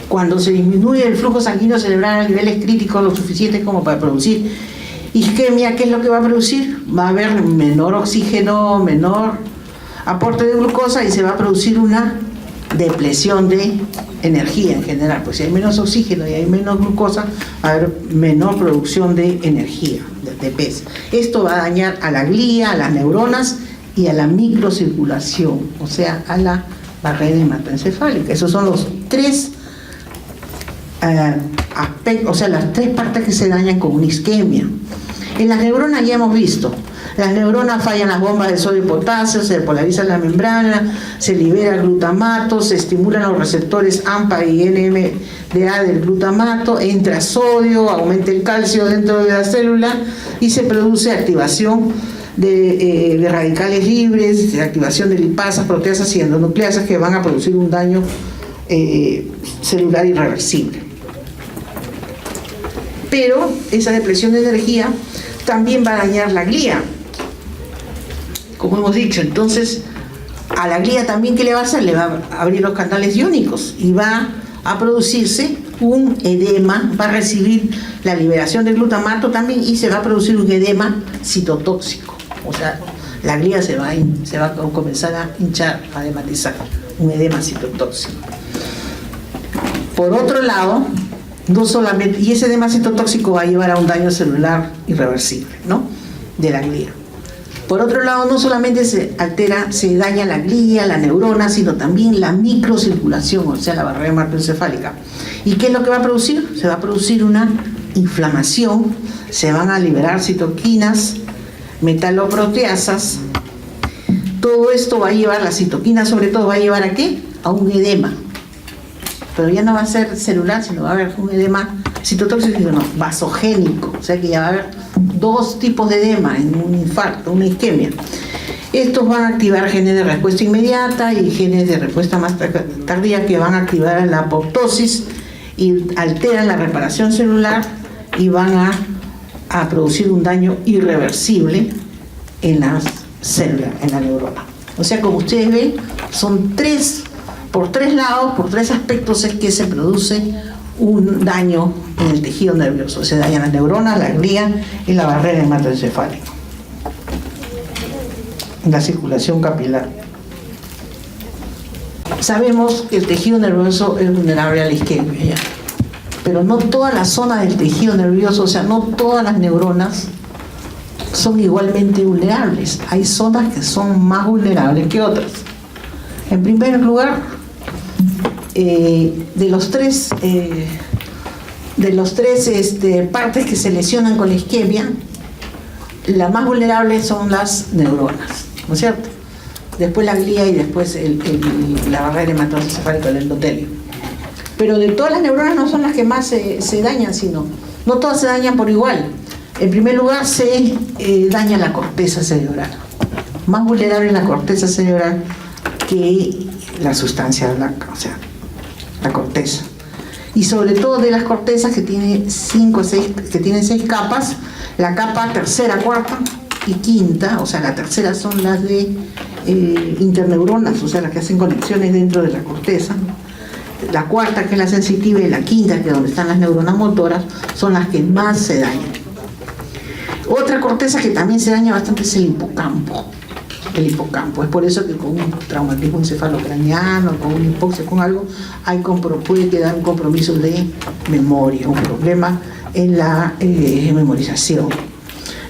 Cuando se disminuye el flujo sanguíneo cerebral a niveles críticos lo suficiente como para producir isquemia, ¿qué es lo que va a producir? Va a haber menor oxígeno, menor aporte de glucosa, y se va a producir una depresión de energía en general. Pues si hay menos oxígeno y hay menos glucosa, va a haber menor producción de energía, de ATP. Esto va a dañar a la glía, a las neuronas y a la microcirculación, o sea, a la barrera hematoencefálica. Esos son los 3 aspectos, o sea, las 3 partes que se dañan con una isquemia. En las neuronas ya hemos visto, las neuronas fallan las bombas de sodio y potasio, se polariza la membrana, se libera glutamato, se estimulan los receptores AMPA y NMDA del glutamato, entra sodio, aumenta el calcio dentro de la célula y se produce activación de radicales libres, de activación de lipasas, proteasas y endonucleasas, que van a producir un daño celular irreversible. Pero esa depresión de energía también va a dañar la glía, como hemos dicho. Entonces, A la glía también, ¿qué le va a hacer? Le va a abrir los canales iónicos y va a producirse un edema, va a recibir la liberación del glutamato también y se va a producir un edema citotóxico. O sea, la glía se va a comenzar a hinchar, a hematizar, un edema citotóxico. Por otro lado, no solamente, y ese edema citotóxico va a llevar a un daño celular irreversible, ¿no?, de la glía. Por otro lado, no solamente se daña la glía, la neurona, sino también la microcirculación, o sea, la barrera hematoencefálica. ¿Y qué es lo que va a producir? Se va a producir una inflamación, se van a liberar citoquinas, metaloproteasas. Todo esto va a llevar, la citoquina sobre todo, va a llevar ¿a qué? A un edema. Pero ya no va a ser celular, sino va a haber un edema citotóxico, no, vasogénico, o sea que ya va a haber dos tipos de edema en un infarto, una isquemia. Estos van a activar genes de respuesta inmediata y genes de respuesta más tardía que van a activar la apoptosis y alteran la reparación celular y van a producir un daño irreversible en las células, en la neurona. O sea, como ustedes ven, son por tres lados, por tres aspectos es que se produce un daño en el tejido nervioso. Se dañan las neuronas, la glía y la barrera hematoencefálica. La circulación capilar. Sabemos que el tejido nervioso es vulnerable a la isquemia, ¿ya? Pero no toda la zona del tejido nervioso, o sea, no todas las neuronas son igualmente vulnerables. Hay zonas que son más vulnerables que otras. En primer lugar, de los tres partes que se lesionan con la isquemia, las más vulnerables son las neuronas, ¿no es cierto? Después la glía y después la barrera hematoencefálica, el endotelio. Pero de todas las neuronas no son las que más se dañan, sino no todas se dañan por igual. En primer lugar se daña la corteza cerebral. Más vulnerable la corteza cerebral que la sustancia blanca, o sea, la corteza. Y sobre todo de las cortezas que tienen 6 capas, la capa tercera, cuarta y quinta, o sea, la tercera son las de interneuronas, o sea, las que hacen conexiones dentro de la corteza. La cuarta, que es la sensitiva, y la quinta, que es donde están las neuronas motoras, son las que más se dañan. Otra corteza que también se daña bastante es el hipocampo. El hipocampo. Es por eso que con un traumatismo encefalocraniano, con una hipoxia, con algo, puede quedar un compromiso de memoria, un problema en la memorización.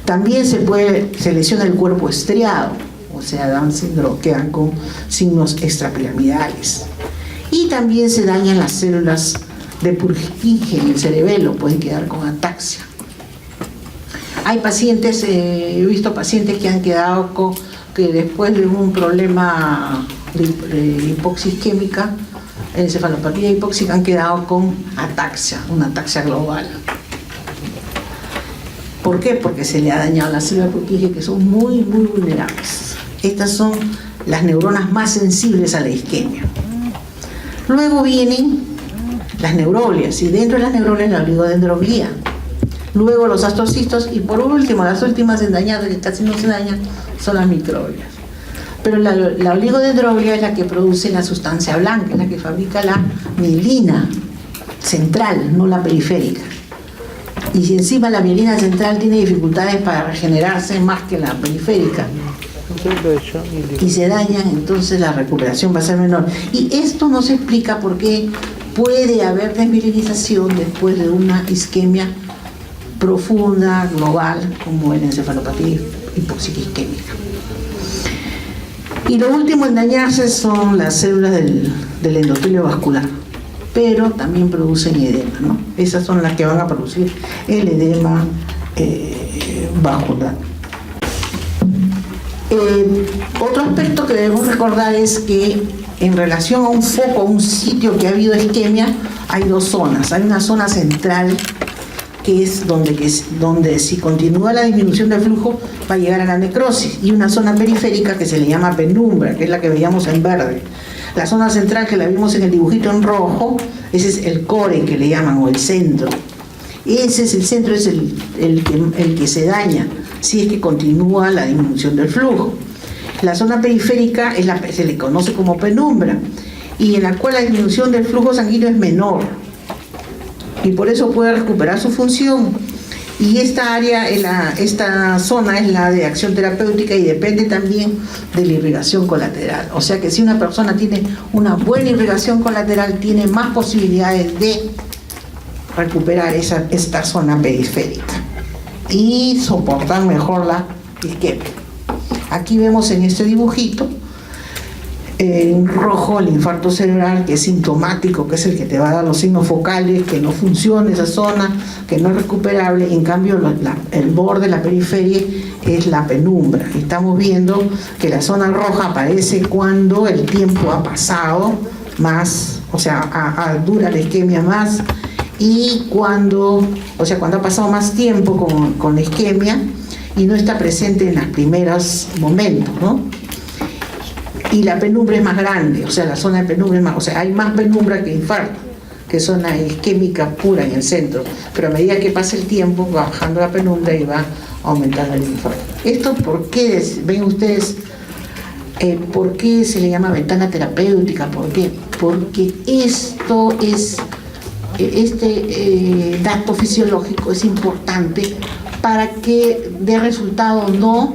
También se lesiona el cuerpo estriado, o sea, dan síndrome, quedan con signos extrapiramidales. Y también se dañan las células de Purkinje en el cerebelo, pueden quedar con ataxia. Hay pacientes, he visto pacientes que han quedado que después de un problema de hipoxia isquémica, encefalopatía hipóxica, han quedado con ataxia, una ataxia global. ¿Por qué? Porque se le ha dañado las células de Purkinje, que son muy, muy vulnerables. Estas son las neuronas más sensibles a la isquemia. Luego vienen las neuroblias, y dentro de las neuroblias la oligodendroglía. Luego los astrocistos, y por último, las últimas en dañar, que casi no se dañan, son las microglias. Pero la oligodendroglia es la que produce la sustancia blanca, es la que fabrica la mielina central, no la periférica. Y si encima la mielina central tiene dificultades para regenerarse más que la periférica, y se dañan, entonces la recuperación va a ser menor. Y esto nos explica por qué puede haber desmielinización después de una isquemia profunda, global, como la encefalopatía hipóxica isquémica. Y lo último en dañarse son las células del endotelio vascular, pero también producen edema, ¿no? Esas son las que van a producir el edema vascular. Otro aspecto que debemos recordar es que en relación a un foco, a un sitio que ha habido isquemia, hay dos zonas. Hay una zona central, que es donde si continúa la disminución del flujo va a llegar a la necrosis, y una zona periférica que se le llama penumbra, que es la que veíamos en verde. La zona central, que la vimos en el dibujito en rojo, ese es el core, que le llaman, o el centro. Ese es el centro, es el que se daña si es que continúa la disminución del flujo. La zona periférica se le conoce como penumbra, y en la cual la disminución del flujo sanguíneo es menor, y por eso puede recuperar su función. Y esta área, esta zona es la de acción terapéutica y depende también de la irrigación colateral. O sea que si una persona tiene una buena irrigación colateral, tiene más posibilidades de recuperar esta zona periférica y soportar mejor la isquemia. Aquí vemos en este dibujito en rojo el infarto cerebral, que es sintomático, que es el que te va a dar los signos focales, que no funciona esa zona, que no es recuperable. En cambio el borde, la periferia, es la penumbra. Estamos viendo que la zona roja aparece cuando el tiempo ha pasado más, o sea, dura la isquemia más, y cuando ha pasado más tiempo con la isquemia y no está presente en los primeros momentos, ¿no? Y la penumbra es más grande, o sea, la zona de penumbra es más, o sea, hay más penumbra que infarto, que zona isquémica pura en el centro, pero a medida que pasa el tiempo va bajando la penumbra y va aumentando el infarto. Esto, ¿por qué? Ven ustedes, ¿por qué se le llama ventana terapéutica? ¿Por qué? Porque esto es, este dato fisiológico es importante para que dé resultado o no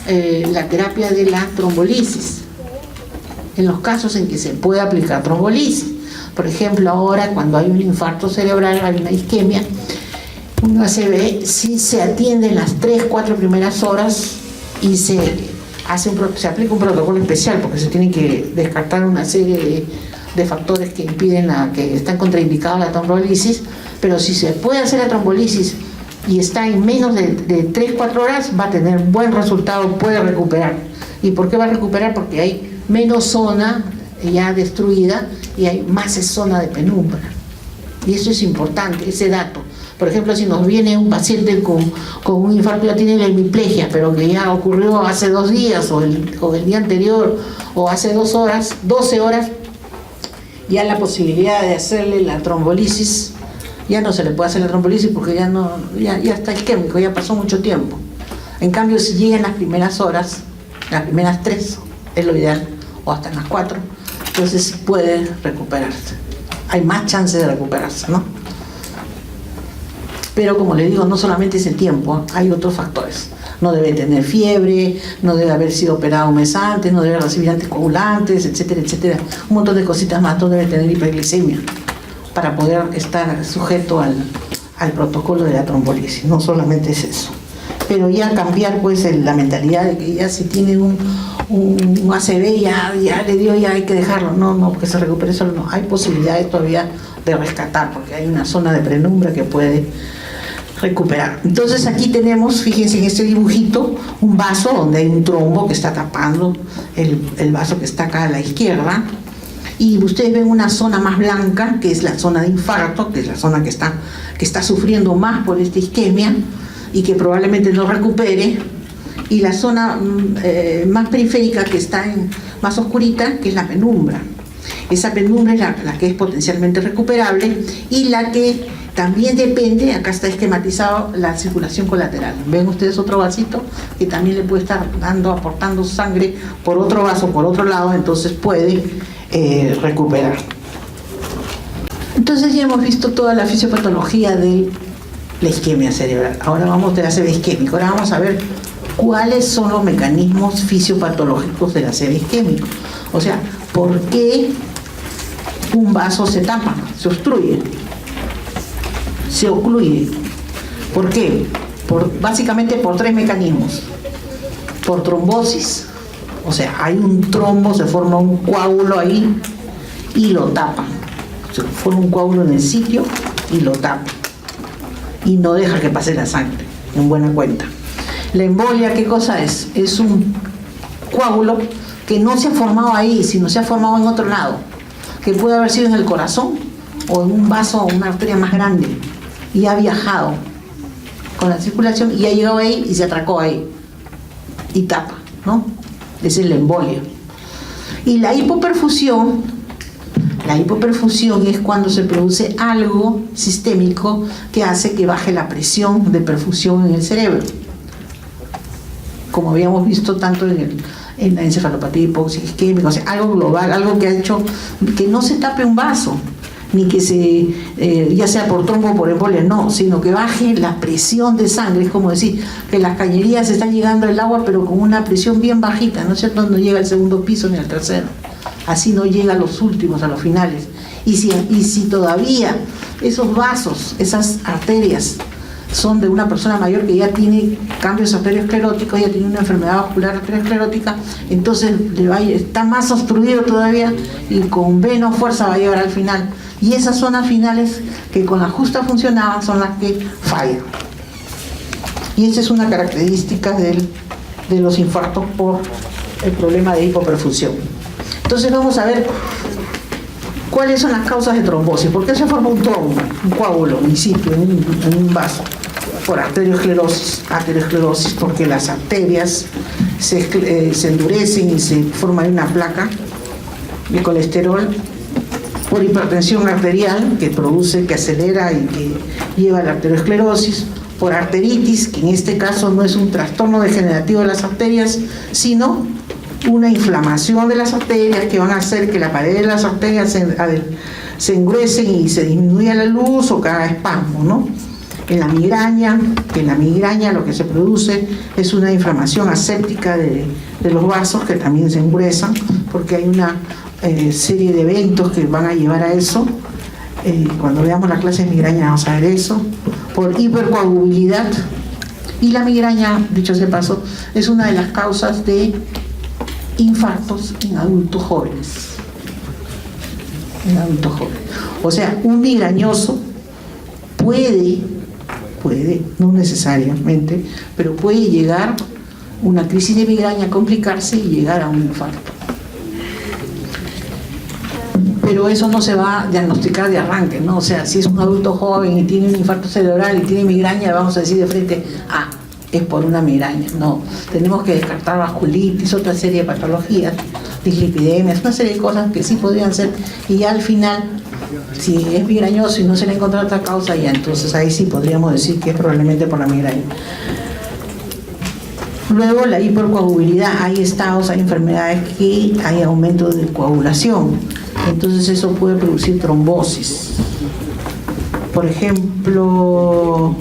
la terapia de la trombolisis, en los casos en que se puede aplicar trombolisis. Por ejemplo, ahora cuando hay un infarto cerebral, hay una isquemia, uno se ve si se atiende en las 3-4 primeras horas y se aplica un protocolo especial, porque se tienen que descartar una serie de factores que impiden que están contraindicados la trombolisis, pero si se puede hacer la trombolisis y está en menos de 3-4 horas, va a tener buen resultado, puede recuperar. ¿Y por qué va a recuperar? Porque hay menos zona ya destruida y hay más zona de penumbra. Y eso es importante, ese dato. Por ejemplo, si nos viene un paciente con un infarto, ya tiene la hemiplegia, pero que ya ocurrió hace 2 días o el día anterior o hace 2 horas, 12 horas, ya la posibilidad de hacerle la trombolisis, ya no se le puede hacer la trombolisis porque ya está isquémico, ya pasó mucho tiempo. En cambio, si llegan las primeras horas, las primeras 3 es lo ideal, o hasta en las 4, entonces puede recuperarse. Hay más chance de recuperarse, ¿no? Pero como les digo, no solamente es el tiempo, hay otros factores. No debe tener fiebre, no debe haber sido operado un mes antes, no debe recibir anticoagulantes, etcétera, etcétera. Un montón de cositas más, no debe tener hiperglicemia para poder estar sujeto al protocolo de la trombolisis. No solamente es eso. Pero ya cambiar pues la mentalidad de que ya si tiene un ACV ya le dio, ya hay que dejarlo. No, porque se recupere solo, no. Hay posibilidades todavía de rescatar, porque hay una zona de penumbra que puede recuperar. Entonces aquí tenemos, fíjense en este dibujito, un vaso donde hay un trombo que está tapando el vaso que está acá a la izquierda, y ustedes ven una zona más blanca, que es la zona de infarto, que es la zona que está sufriendo más por esta isquemia y que probablemente no recupere, y la zona más periférica, que está más oscurita, que es la penumbra. Esa penumbra es la que es potencialmente recuperable, y la que también depende, acá está esquematizado, la circulación colateral. Ven ustedes otro vasito que también le puede estar aportando sangre por otro vaso, por otro lado, entonces puede recuperar. Entonces ya hemos visto toda la fisiopatología de la isquemia cerebral. Ahora vamos del ACV isquémico. Ahora vamos a ver cuáles son los mecanismos fisiopatológicos del ACV isquémico. O sea, ¿por qué un vaso se tapa, se obstruye, se ocluye? ¿Por qué? Básicamente por 3 mecanismos. Por trombosis, o sea, hay un trombo, se forma un coágulo ahí y lo tapan. Se forma un coágulo en el sitio y lo tapa y no deja que pase la sangre, en buena cuenta. La embolia, ¿qué cosa es? Es un coágulo que no se ha formado ahí, sino se ha formado en otro lado, que puede haber sido en el corazón o en un vaso o una arteria más grande, y ha viajado con la circulación y ha llegado ahí y se atracó ahí y tapa, ¿no? Esa es la embolia. Y la hipoperfusión es cuando se produce algo sistémico que hace que baje la presión de perfusión en el cerebro, como habíamos visto tanto en en la encefalopatía hipóxica isquémica, o sea, algo global, algo que ha hecho que no se tape un vaso, ni que ya sea por trombo o por embolia, no, sino que baje la presión de sangre. Es como decir que las cañerías están llegando el agua, pero con una presión bien bajita, ¿no es cierto? No llega al segundo piso ni al tercero. Así no llega a los últimos, a los finales. Y si todavía esos vasos, esas arterias, son de una persona mayor que ya tiene cambios arterioscleróticos, ya tiene una enfermedad vascular arteriosclerótica, entonces está más obstruido todavía y con menos fuerza va a llegar al final. Y esas zonas finales que con la justa funcionaban son las que fallan. Y esa es una característica de los infartos por el problema de hipoperfusión. Entonces vamos a ver cuáles son las causas de trombosis. ¿Por qué se forma un trombo, un coágulo, un incipio en un vaso? Por arteriosclerosis, porque las arterias se endurecen y se forma una placa de colesterol. Por hipertensión arterial, que acelera y que lleva a la arteriosclerosis. Por arteritis, que en este caso no es un trastorno degenerativo de las arterias, sino una inflamación de las arterias que van a hacer que la pared de las arterias se engruesen y se disminuya la luz o que haga espasmo, ¿no? En la migraña lo que se produce es una inflamación aséptica de los vasos que también se engruesan, porque hay una serie de eventos que van a llevar a eso. Cuando veamos la clase de migraña vamos a ver eso. Por hipercoagulabilidad, y la migraña, dicho sea de paso, es una de las causas de infartos en adultos jóvenes. O sea, un migrañoso puede, no necesariamente, pero puede llegar una crisis de migraña, complicarse y llegar a un infarto. Pero eso no se va a diagnosticar de arranque, ¿no? O sea, si es un adulto joven y tiene un infarto cerebral y tiene migraña, vamos a decir de frente, es por una migraña. No, tenemos que descartar vasculitis, otra serie de patologías, dislipidemias, una serie de cosas que sí podrían ser, y ya al final, si es migrañoso y no se le encuentra otra causa, ya entonces ahí sí podríamos decir que es probablemente por la migraña. Luego la hipercoagulabilidad, hay estados, hay enfermedades que hay aumento de coagulación, entonces eso puede producir trombosis. Por ejemplo,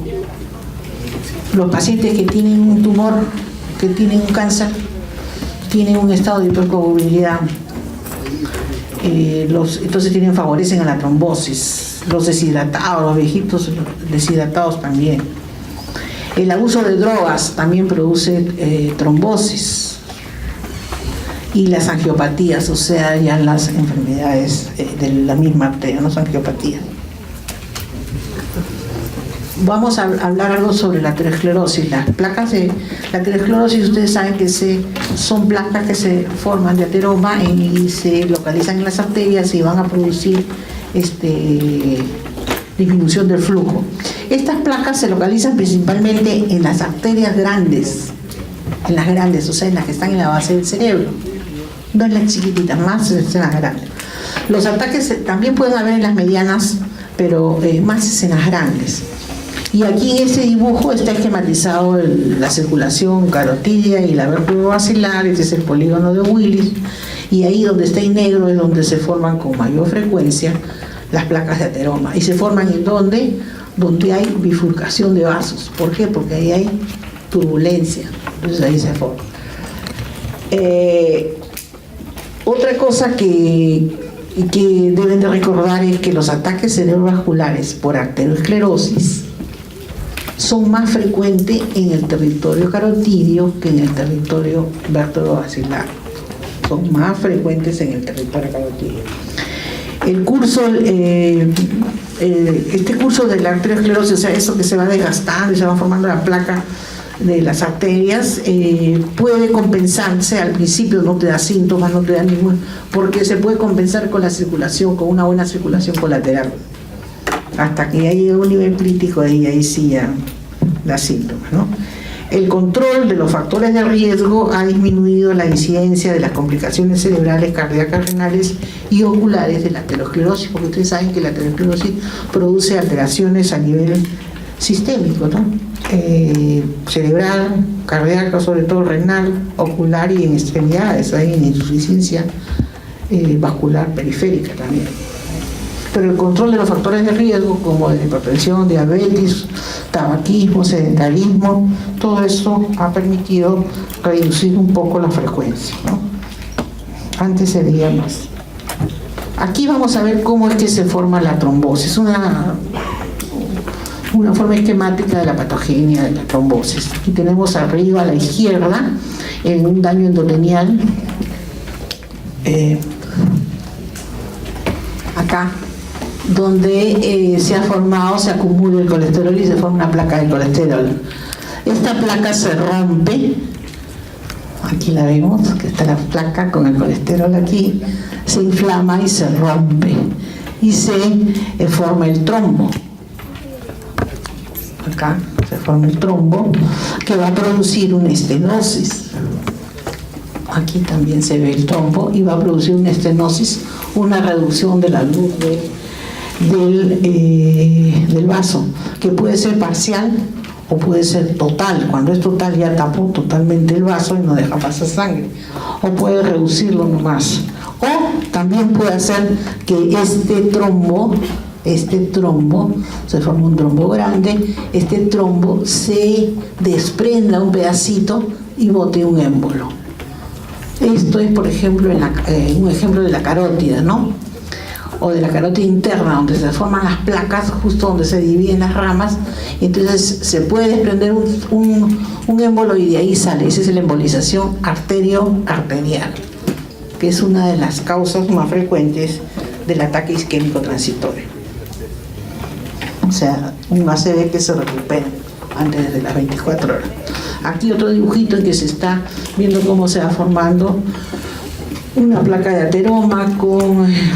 los pacientes que tienen un tumor, que tienen un cáncer, tienen un estado de hipercoagulabilidad, entonces favorecen a la trombosis. Los deshidratados, los viejitos deshidratados también. El abuso de drogas también produce trombosis. Y las angiopatías, o sea, ya las enfermedades de la misma arteria, no son angiopatías. Vamos a hablar algo sobre la aterosclerosis. Las placas de la aterosclerosis, ustedes saben que son placas que se forman de ateroma y se localizan en las arterias y van a producir disminución del flujo. Estas placas se localizan principalmente en las arterias grandes, o sea, en las que están en la base del cerebro, no en las chiquititas, más en las grandes. Los ataques también pueden haber en las medianas, pero más es en las grandes. Y aquí en este dibujo está esquematizado la circulación carotidia y la vértebra basilar. Este es el polígono de Willis, y ahí donde está en negro es donde se forman con mayor frecuencia las placas de ateroma. ¿Y se forman en dónde? Donde hay bifurcación de vasos. ¿Por qué? Porque ahí hay turbulencia, entonces ahí se forma. Otra cosa que deben de recordar es que los ataques cerebrovasculares por arteriosclerosis son más frecuentes en el territorio carotidio que en el territorio vértebro-basilar. Son más frecuentes en el territorio carotidio. Este curso de la arteriosclerosis, o sea, eso que se va desgastando y se va formando la placa de las arterias, puede compensarse. Al principio no te da síntomas, no te da ningún, porque se puede compensar con la circulación, con una buena circulación colateral, hasta que ya llega a un nivel crítico y ahí sí ya da síntomas, ¿no? El control de los factores de riesgo ha disminuido la incidencia de las complicaciones cerebrales, cardíacas, renales y oculares de la aterosclerosis, porque ustedes saben que la aterosclerosis produce alteraciones a nivel sistémico, ¿no? cerebral, cardíaca, sobre todo renal, ocular y en extremidades, hay en insuficiencia vascular periférica también. Pero el control de los factores de riesgo como de hipertensión, diabetes, tabaquismo, sedentarismo, todo eso ha permitido reducir un poco la frecuencia, ¿no? Antes sería más. Aquí vamos a ver cómo es que se forma la trombosis, una forma esquemática de la patogenia de la trombosis. Aquí tenemos arriba a la izquierda en un daño endotelial, acá, donde se acumula el colesterol y se forma una placa de colesterol. Esta placa se rompe, aquí la vemos, que está la placa con el colesterol aquí, se inflama y se rompe y se forma el trombo. Acá se forma el trombo que va a producir una estenosis. Aquí también se ve el trombo y va a producir una estenosis, una reducción de la luz del vaso, que puede ser parcial o puede ser total. Cuando es total ya tapó totalmente el vaso y no deja pasar sangre, o puede reducirlo nomás, o también puede hacer que este trombo, se forma un trombo grande, este trombo se desprenda un pedacito y bote un émbolo. Esto es, por ejemplo, un ejemplo de la carótida, ¿no? O de la carótida interna, donde se forman las placas, justo donde se dividen las ramas, y entonces se puede desprender un émbolo y de ahí sale. Esa es la embolización arterio-arterial, que es una de las causas más frecuentes del ataque isquémico transitorio. O sea, un ACV que se recupera antes de las 24 horas. Aquí otro dibujito en que se está viendo cómo se va formando una placa de ateroma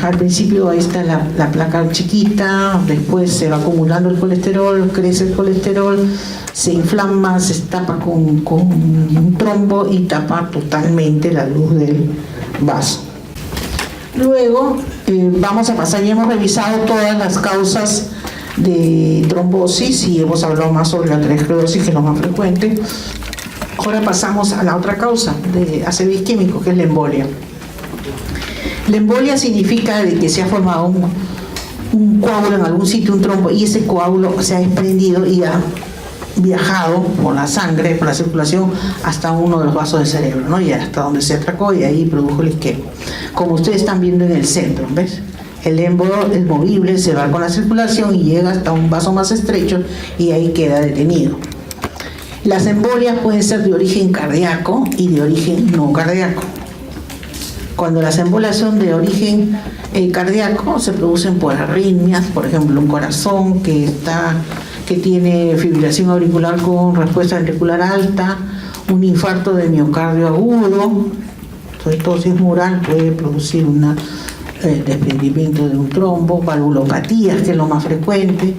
al principio ahí está la placa chiquita, después se va acumulando el colesterol, crece el colesterol, se inflama, se tapa con un trombo y tapa totalmente la luz del vaso. Luego vamos a pasar, ya hemos revisado todas las causas de trombosis y hemos hablado más sobre la aterosclerosis, que es lo más frecuente. Ahora pasamos a la otra causa de ACV isquémico, que es la embolia. La embolia significa de que se ha formado un coágulo en algún sitio, un trombo, y ese coágulo se ha desprendido y ha viajado por la sangre, por la circulación, hasta uno de los vasos del cerebro, ¿no? Y hasta donde se atracó y ahí produjo el isquemia. Como ustedes están viendo en el centro, ¿ves? El émbolo es movible, se va con la circulación y llega hasta un vaso más estrecho y ahí queda detenido. Las embolias pueden ser de origen cardíaco y de origen no cardíaco. Cuando las embolias son de origen cardíaco, se producen por arritmias, por ejemplo, un corazón que tiene fibrilación auricular con respuesta ventricular alta, un infarto de miocardio agudo, sobre todo si es mural, puede producir un desprendimiento de un trombo, valvulopatías, que es lo más frecuente,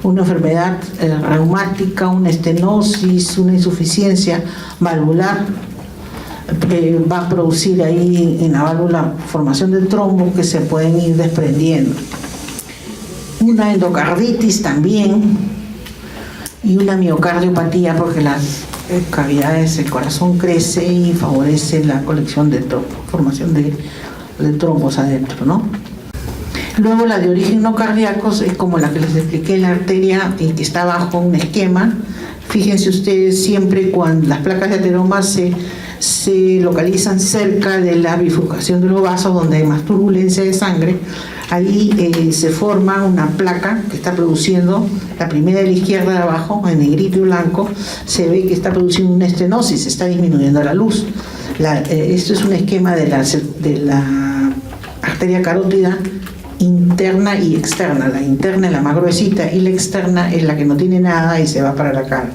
una enfermedad reumática, una estenosis, una insuficiencia valvular, va a producir ahí en la válvula formación de trombos que se pueden ir desprendiendo. Una endocarditis también y una miocardiopatía, porque las cavidades del corazón crece y favorece la colección de trombos, formación de trombos adentro, ¿no? Luego la de origen no cardíaco es como la que les expliqué, la arteria que está bajo un esquema. Fíjense ustedes, siempre cuando las placas de ateroma se localizan cerca de la bifurcación de los vasos, donde hay más turbulencia de sangre, ahí se forma una placa que está produciendo, la primera de la izquierda de abajo, en negrito y blanco, se ve que está produciendo una estenosis, está disminuyendo la luz. Esto es un esquema de la arteria carótida interna y externa. La interna es la más gruesita y la externa es la que no tiene nada y se va para la cara.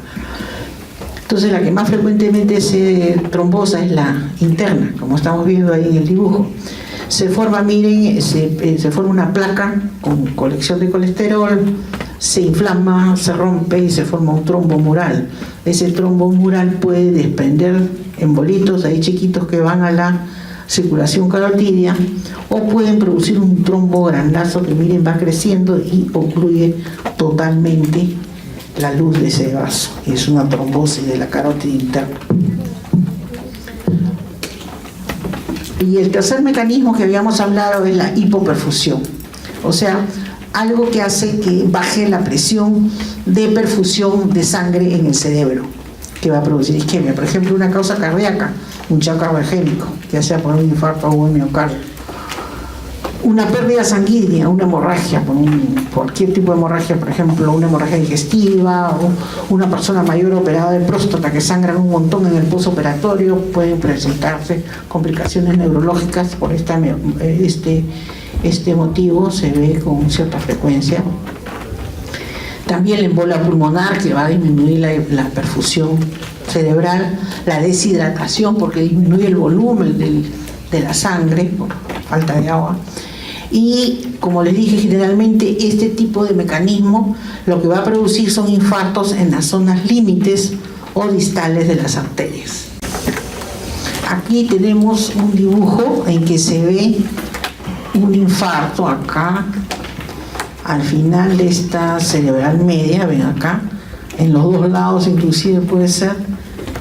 Entonces la que más frecuentemente se trombosa es la interna, como estamos viendo ahí en el dibujo. Se forma, miren, se forma una placa con colección de colesterol, se inflama, se rompe y se forma un trombo mural. Ese trombo mural puede desprender embolitos ahí chiquitos que van a la circulación carotidia, o pueden producir un trombo grandazo que, miren, va creciendo y ocluye totalmente la luz de ese vaso, y es una trombosis de la carótida interna. Y el tercer mecanismo que habíamos hablado es la hipoperfusión, o sea, algo que hace que baje la presión de perfusión de sangre en el cerebro, que va a producir isquemia. Por ejemplo, una causa cardíaca, un shock cardiogénico, ya sea por un infarto o un miocardio. Una pérdida sanguínea, una hemorragia, cualquier tipo de hemorragia, por ejemplo, una hemorragia digestiva, o una persona mayor operada de próstata que sangran un montón en el postoperatorio, pueden presentarse complicaciones neurológicas por este motivo, se ve con cierta frecuencia. También la embolia pulmonar, que va a disminuir la perfusión cerebral, la deshidratación, porque disminuye el volumen de la sangre por falta de agua. Y como les dije, generalmente este tipo de mecanismo lo que va a producir son infartos en las zonas límites o distales de las arterias. Aquí tenemos un dibujo en que se ve un infarto acá al final de esta cerebral media, ven acá, en los dos lados inclusive puede ser,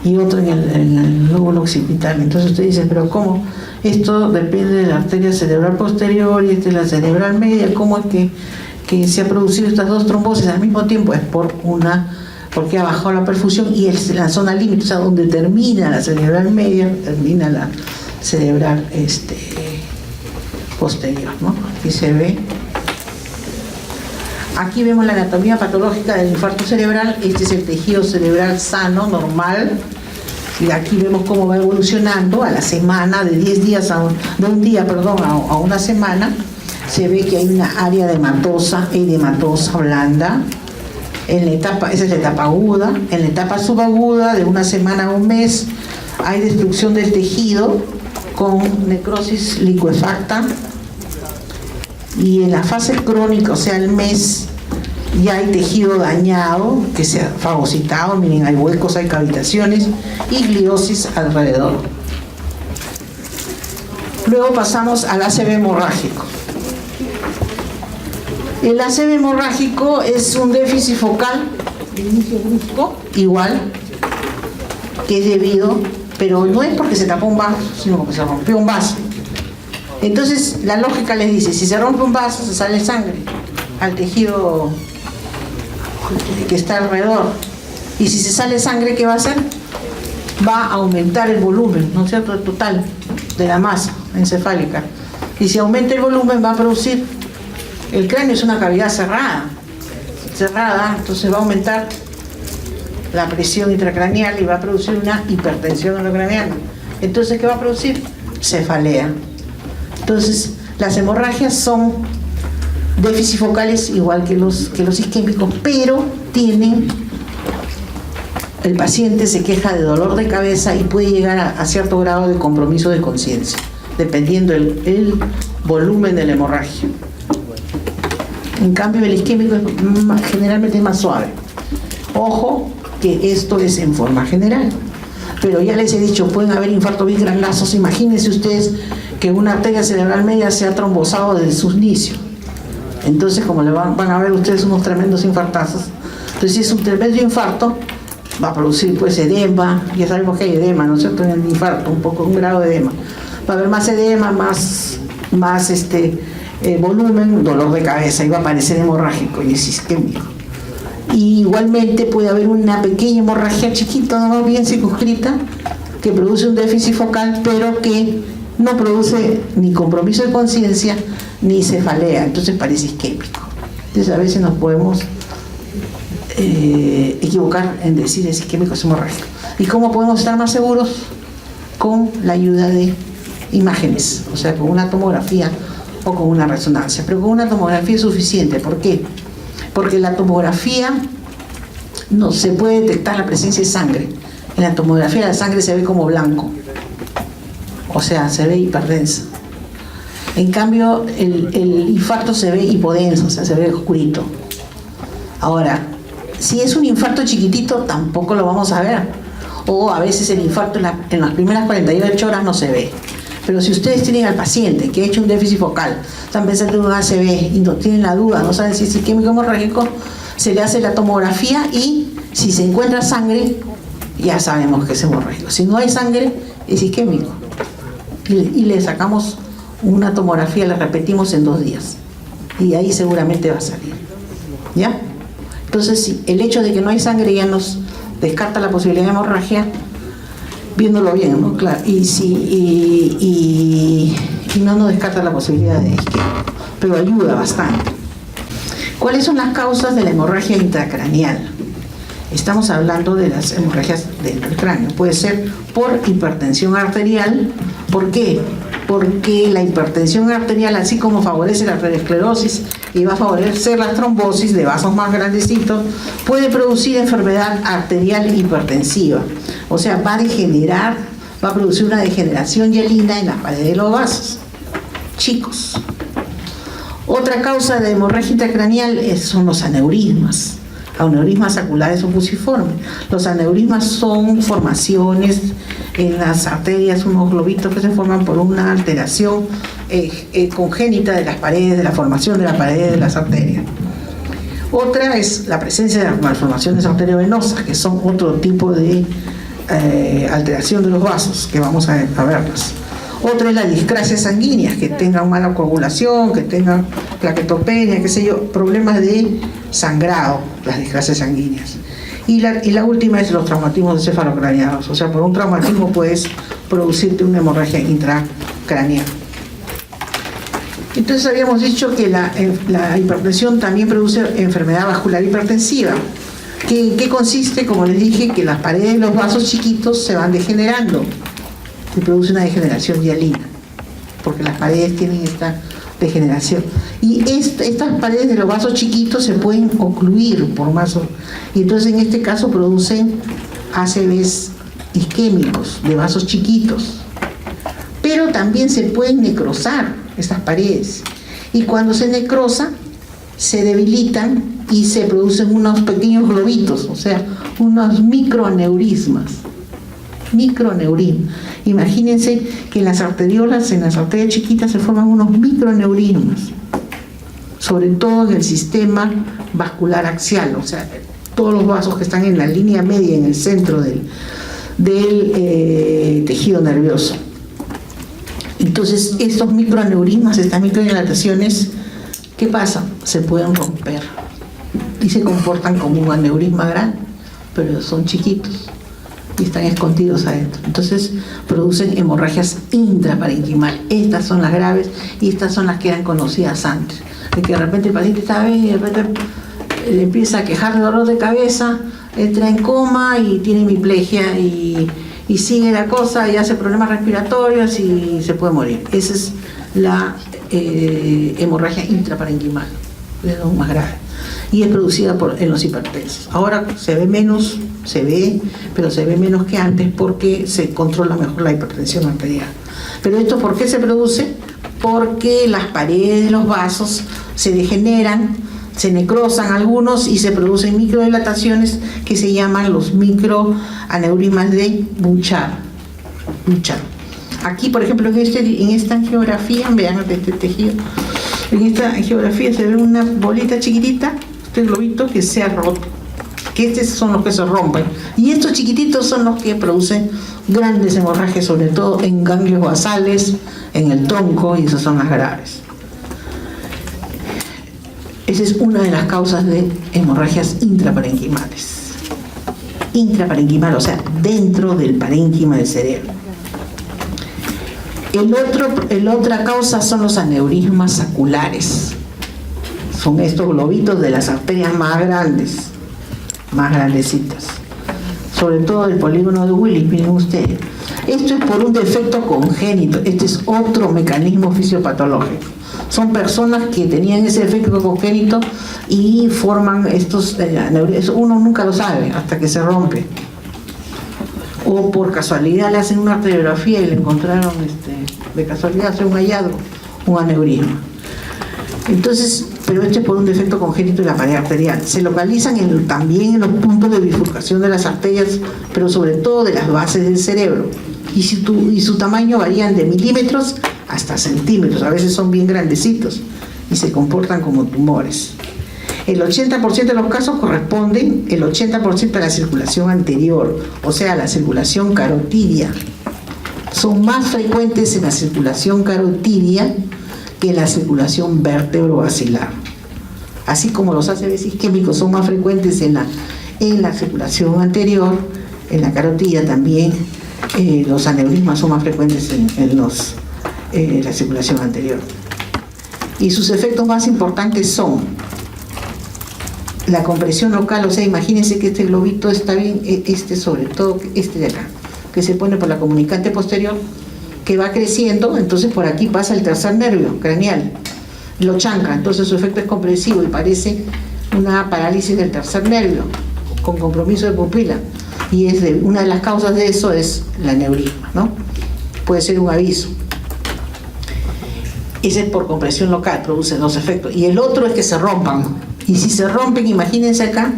y otro en el lóbulo occipital. Entonces usted dice, pero ¿cómo? Esto depende de la arteria cerebral posterior y esta es la cerebral media. ¿Cómo es que se ha producido estas dos trombosis al mismo tiempo? Es porque ha bajado la perfusión y es la zona límite, o sea, donde termina la cerebral media, termina la cerebral posterior, ¿no? Aquí se ve. Aquí vemos la anatomía patológica del infarto cerebral. Este es el tejido cerebral sano, normal. Y aquí vemos cómo va evolucionando a la semana, de 10 días a un día a una semana. Se ve que hay una área edematosa blanda. Esa es la etapa aguda. En la etapa subaguda, de una semana a un mes, hay destrucción del tejido con necrosis licuefacta. Y en la fase crónica, o sea, el mes, ya hay tejido dañado, que se ha fagocitado, miren, hay huecos, hay cavitaciones y gliosis alrededor. Luego pasamos al ACV hemorrágico. El ACV hemorrágico es un déficit focal de inicio brusco, igual, que es debido, pero no es porque se tapó un vaso, sino porque se rompió un vaso. Entonces la lógica les dice, si se rompe un vaso se sale sangre al tejido que está alrededor, y si se sale sangre, ¿qué va a hacer? Va a aumentar el volumen, ¿no es cierto?, el total de la masa encefálica, y si aumenta el volumen va a producir, el cráneo es una cavidad cerrada, entonces va a aumentar la presión intracraneal y va a producir una hipertensión endocraniana. Entonces, ¿qué va a producir? Cefalea. Entonces, las hemorragias son déficits focales igual que los isquémicos, pero el paciente se queja de dolor de cabeza y puede llegar a cierto grado de compromiso de conciencia, dependiendo el volumen de la hemorragia. En cambio, el isquémico es generalmente más suave. Ojo que esto es en forma general, pero ya les he dicho, pueden haber infartos bien grandazos. Imagínense ustedes que una arteria cerebral media se ha trombosado desde sus inicios. Entonces, como van a ver ustedes unos tremendos infartazos. Entonces, si es un tremendo infarto, va a producir pues edema. Ya sabemos que hay edema, ¿no es cierto?, en el infarto, un grado de edema. Va a haber más edema, más volumen, dolor de cabeza, y va a aparecer hemorrágico y es isquémico. Y igualmente puede haber una pequeña hemorragia chiquita, no bien circunscrita, que produce un déficit focal, pero que no produce ni compromiso de conciencia ni cefalea, entonces parece isquémico. Entonces a veces nos podemos equivocar en decir es isquémico, es hemorrágico. ¿Y cómo podemos estar más seguros? Con la ayuda de imágenes, o sea, con una tomografía o con una resonancia, pero con una tomografía es suficiente. ¿Por qué? Porque la tomografía no se puede detectar la presencia de sangre. En la tomografía la sangre se ve como blanco, o sea, se ve hiperdensa. En cambio, el infarto se ve hipodenso, o sea, se ve oscurito. Ahora, si es un infarto chiquitito, tampoco lo vamos a ver. O a veces el infarto en las primeras 48 horas no se ve. Pero si ustedes tienen al paciente que ha hecho un déficit focal, están pensando en un ACV y no tienen la duda, no saben si es isquémico o hemorrágico, Se le hace la tomografía y si se encuentra sangre, ya sabemos que es hemorrágico. Si no hay sangre, es isquémico. Y le sacamos una tomografía, la repetimos en 2 días. Y ahí seguramente va a salir. ¿Ya? Entonces, sí, el hecho de que no hay sangre ya nos descarta la posibilidad de hemorragia, viéndolo bien, ¿no? Claro. Y no nos descarta la posibilidad de isquemia, pero ayuda bastante. ¿Cuáles son las causas de la hemorragia intracraneal? Estamos hablando de las hemorragias dentro del cráneo. Puede ser por hipertensión arterial. ¿Por qué? Porque la hipertensión arterial, así como favorece la arteriosclerosis y va a favorecer la trombosis de vasos más grandecitos, puede producir enfermedad arterial hipertensiva. O sea, va a producir una degeneración hialina en las paredes de los vasos chicos. Otra causa de hemorragia intracraneal son los aneurismas saculares o fusiformes. Los aneurismas son formaciones en las arterias, unos globitos que se forman por una alteración congénita de las paredes, de la formación de las paredes de las arterias. Otra es la presencia de las malformaciones arteriovenosas, que son otro tipo de alteración de los vasos, que vamos a verlas. Otra es la discrasia sanguínea, que tengan mala coagulación, que tengan plaquetopenia, qué sé yo, problemas de sangrado, las discrasias sanguíneas. Y la última es los traumatismos encefalocraneados, o sea, por un traumatismo puedes producirte una hemorragia intracraneal. Entonces habíamos dicho que la hipertensión también produce enfermedad vascular hipertensiva. ¿Qué consiste? Como les dije, que las paredes de los vasos chiquitos se van degenerando. Se produce una degeneración hialina, porque las paredes tienen esta degeneración. Y estas paredes de los vasos chiquitos se pueden ocluir por vasos. Y entonces en este caso producen ACVs isquémicos de vasos chiquitos. Pero también se pueden necrosar estas paredes. Y cuando se necrosa, se debilitan y se producen unos pequeños globitos, o sea, unos microaneurismas. Imagínense que en las arteriolas, en las arterias chiquitas, se forman unos microaneurismas, sobre todo en el sistema vascular axial, o sea, todos los vasos que están en la línea media, en el centro del tejido nervioso. Entonces, estos microaneurismas, estas microdilataciones, ¿qué pasa? Se pueden romper y se comportan como un aneurisma grande, pero son chiquitos y están escondidos adentro. Entonces producen hemorragias intraparenquimales. Estas son las graves y estas son las que eran conocidas antes. De que de repente el paciente está bien y de repente le empieza a quejar de dolor de cabeza, entra en coma y tiene hemiplegia y sigue la cosa y hace problemas respiratorios y se puede morir. Esa es la hemorragia intraparenquimal, es lo más grave. Y es producida en los hipertensos. Ahora se ve menos, pero se ve menos que antes porque se controla mejor la hipertensión arterial. Pero esto, ¿por qué se produce? Porque las paredes de los vasos se degeneran, se necrosan algunos y se producen microdilataciones que se llaman los microaneurismas de Bouchard. Aquí, por ejemplo, en esta angiografía, vean este tejido, en esta angiografía se ve una bolita chiquitita, este globito que se ha roto, que estos son los que se rompen, y estos chiquititos son los que producen grandes hemorragias, sobre todo en ganglios basales, en el tronco, y esas son las graves. Esa es una de las causas de hemorragias intraparenquimales. Intraparenquimal, o sea, dentro del parénquima del cerebro. La otra causa son los aneurismas saculares. Son estos globitos de las arterias más grandecitas. Sobre todo el polígono de Willis, miren ustedes. Esto es por un defecto congénito. Este es otro mecanismo fisiopatológico. Son personas que tenían ese defecto congénito y forman estos aneurismas. Uno nunca lo sabe hasta que se rompe. O por casualidad le hacen una arteriografía y le encontraron de casualidad, hace un hallazgo, un aneurisma. Entonces, pero este es por un defecto congénito de la pared arterial. Se localizan también en los puntos de bifurcación de las arterias, pero sobre todo de las bases del cerebro. Y su tamaño varían de milímetros hasta centímetros. A veces son bien grandecitos y se comportan como tumores. El 80% de los casos corresponden el 80% a la circulación anterior, o sea, a la circulación carotidia. Son más frecuentes en la circulación carotidia que en la circulación vértebro-basilar. Así como los ACVs isquémicos son más frecuentes en la circulación anterior, en la carotidia también los aneurismas son más frecuentes en la circulación anterior. Y sus efectos más importantes son la compresión local, o sea, imagínense que este globito está bien, sobre todo este de acá, que se pone por la comunicante posterior, que va creciendo, entonces por aquí pasa el tercer nervio craneal, lo chanca, entonces su efecto es compresivo y parece una parálisis del tercer nervio, con compromiso de pupila, y una de las causas de eso es el aneurisma, ¿no? Puede ser un aviso. Ese es por compresión local, produce dos efectos. Y el otro es que se rompan. Y si se rompen, imagínense acá,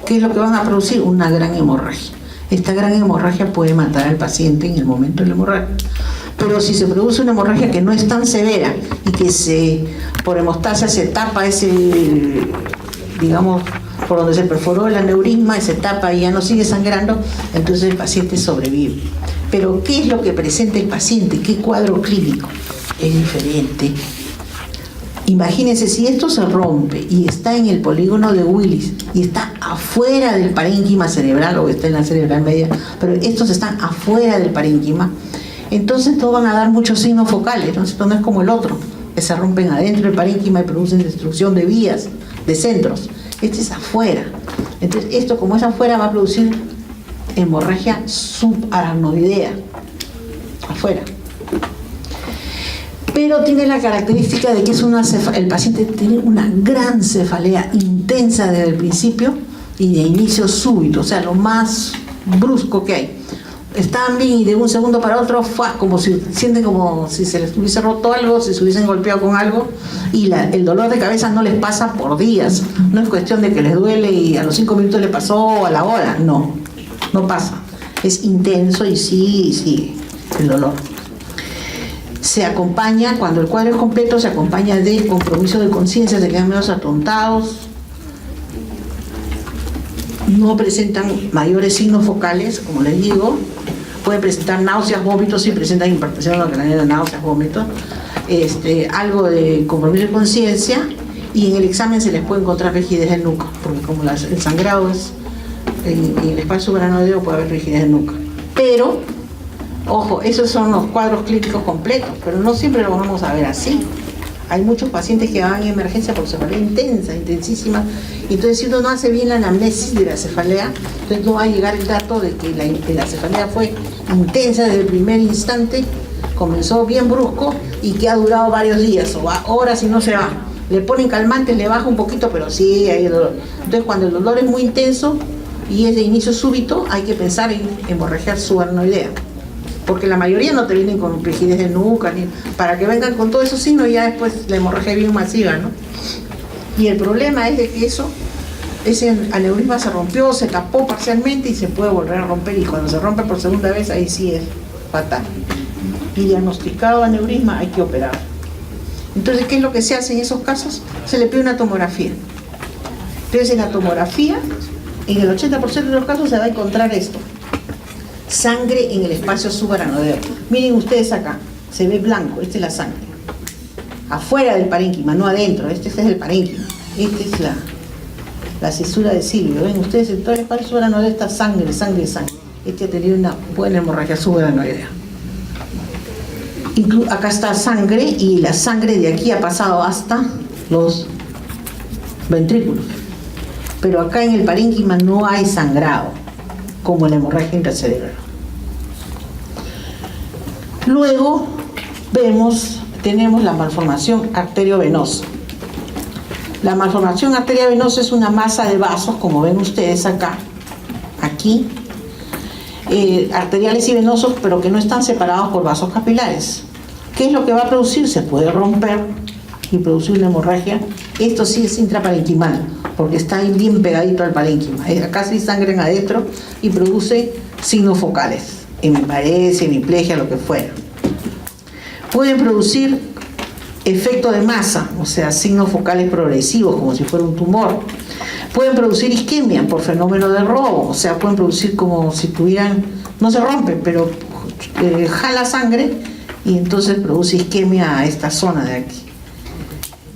¿qué es lo que van a producir? Una gran hemorragia. Esta gran hemorragia puede matar al paciente en el momento de la hemorragia. Pero si se produce una hemorragia que no es tan severa y que por hemostasia se tapa digamos, por donde se perforó el aneurisma, se tapa y ya no sigue sangrando, entonces el paciente sobrevive. Pero ¿qué es lo que presenta el paciente? ¿Qué cuadro clínico? Es diferente. Imagínense, si esto se rompe y está en el polígono de Willis y está afuera del parénquima cerebral o está en la cerebral media, pero estos están afuera del parénquima, entonces todos van a dar muchos signos focales, ¿no? Esto no es como el otro, que se rompen adentro del parénquima y producen destrucción de vías, de centros. Este es afuera. Entonces esto, como es afuera, va a producir hemorragia subaracnoidea, afuera. Pero tiene la característica de que el paciente tiene una gran cefalea intensa desde el principio y de inicio súbito, o sea, lo más brusco que hay. Están bien y de un segundo para otro, sienten como si se les hubiese roto algo, si se hubiesen golpeado con algo, y el dolor de cabeza no les pasa por días. No es cuestión de que les duele y a los 5 minutos les pasó o a la hora, no pasa. Es intenso y sigue el dolor. Se acompaña, cuando el cuadro es completo, se acompaña de compromiso de conciencia, se quedan menos atontados, no presentan mayores signos focales, como les digo, pueden presentar náuseas, vómitos, sí presentan hipertensión intracraniana, náuseas, vómitos, algo de compromiso de conciencia, y en el examen se les puede encontrar rigidez del nuca, porque como el sangrado es en el espacio subaracnoideo, puede haber rigidez del nuca. Pero ojo, esos son los cuadros clínicos completos, pero no siempre lo vamos a ver así. Hay muchos pacientes que van en emergencia por cefalea intensa, intensísima, y entonces si uno no hace bien la anamnesis de la cefalea, entonces no va a llegar el dato de que la cefalea fue intensa desde el primer instante, comenzó bien brusco y que ha durado varios días o horas y no se va. Le ponen calmantes, le baja un poquito, pero sí hay dolor. Entonces cuando el dolor es muy intenso y es de inicio súbito, hay que pensar en hemorragia subaracnoidea. Porque la mayoría no te vienen con rigidez de nuca, para que vengan con todos esos signos, ya después la hemorragia es bien masiva, ¿no? Y el problema es de que ese aneurisma se rompió, se tapó parcialmente y se puede volver a romper, y cuando se rompe por segunda vez, ahí sí es fatal. Y diagnosticado aneurisma hay que operar. Entonces, ¿qué es lo que se hace en esos casos? Se le pide una tomografía. Entonces, en la tomografía, en el 80% de los casos se va a encontrar esto: sangre en el espacio subaracnoideo. Miren ustedes acá, se ve blanco, esta es la sangre. Afuera del parénquima, no adentro, este es el parénquima. Esta es la cisura de Silvio. Ven ustedes, en todo el espacio subaracnoideo está sangre. Este ha tenido una buena hemorragia subaracnoidea. Acá está sangre, y la sangre de aquí ha pasado hasta los ventrículos. Pero acá en el parénquima no hay sangrado, como en la hemorragia intracerebral. Luego tenemos la malformación arteriovenosa. La malformación arteriovenosa es una masa de vasos, como ven ustedes acá, aquí, arteriales y venosos, pero que no están separados por vasos capilares. ¿Qué es lo que va a producir? Se puede romper y producir una hemorragia. Esto sí es intraparenquimal, porque está ahí bien pegadito al parénquima. Acá sí sangran adentro y produce signos focales, hemiparesia, hemiplegia, lo que fuera. Pueden producir efecto de masa, o sea, signos focales progresivos, como si fuera un tumor. Pueden producir isquemia por fenómeno de robo, o sea, pueden producir como si tuvieran, no se rompen, pero jala sangre y entonces produce isquemia a esta zona de aquí.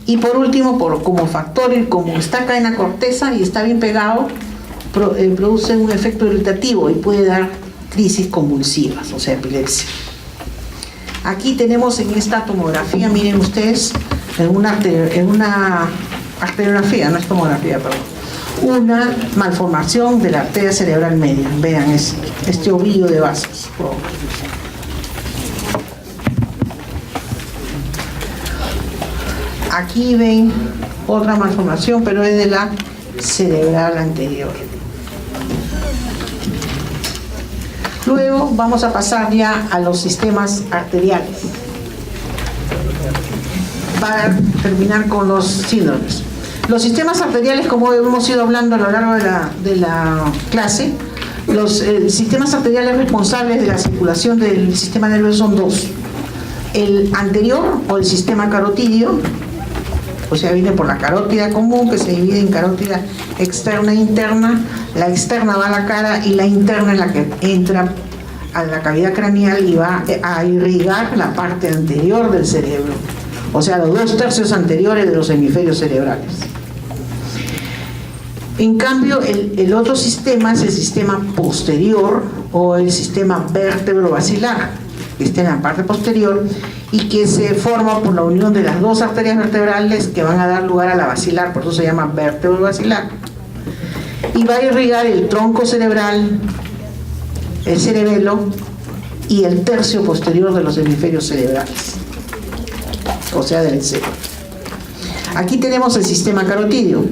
Y por último, como factor, como está acá en la corteza y está bien pegado, produce un efecto irritativo y puede dar crisis convulsivas, o sea, epilepsia. Aquí tenemos en esta tomografía, miren ustedes, en una arteriografía, no es tomografía, perdón, una malformación de la arteria cerebral media. Vean este ovillo de vasos. Aquí ven otra malformación, pero es de la cerebral anterior. Luego vamos a pasar ya a los sistemas arteriales para terminar con los síndromes. Los sistemas arteriales, como hemos ido hablando a lo largo de la clase, los sistemas arteriales responsables de la circulación del sistema nervioso son dos: el anterior, o el sistema carotídeo, o sea, viene por la carótida común, que se divide en carótida externa e interna. La externa va a la cara y la interna es la que entra a la cavidad craneal y va a irrigar la parte anterior del cerebro, o sea, los 2/3 anteriores de los hemisferios cerebrales. En cambio, el otro sistema es el sistema posterior, o el sistema vértebro-basilar, que está en la parte posterior y que se forma por la unión de las dos arterias vertebrales que van a dar lugar a la basilar, por eso se llama vértebro-basilar. Y va a irrigar el tronco cerebral, el cerebelo y el tercio posterior de los hemisferios cerebrales, o sea, del cerebro. Aquí tenemos el sistema carotídeo.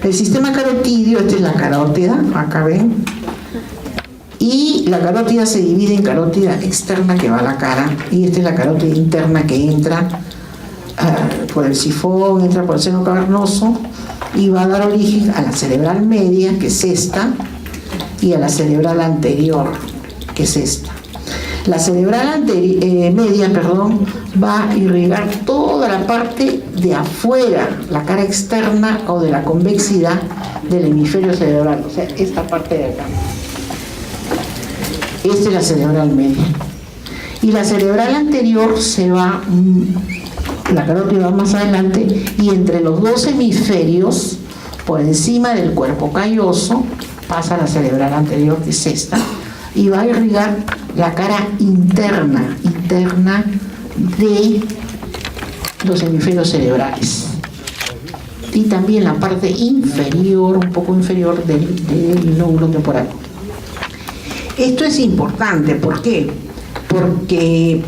El sistema carotídeo, esta es la carótida, acá ven, y la carótida se divide en carótida externa, que va a la cara, y esta es la carótida interna, que entra por el sifón, entra por el seno cavernoso y va a dar origen a la cerebral media, que es esta, y a la cerebral anterior, que es esta. La cerebral media, va a irrigar toda la parte de afuera, la cara externa o de la convexidad del hemisferio cerebral, o sea, esta parte de acá. Esta es la cerebral media. Y la cerebral anterior se va, la carótida va más adelante, y entre los dos hemisferios, por encima del cuerpo calloso, pasa la cerebral anterior, que es esta, y va a irrigar la cara interna de los hemisferios cerebrales, y también la parte inferior, un poco inferior del lóbulo temporal. Esto es importante, ¿por qué? Porque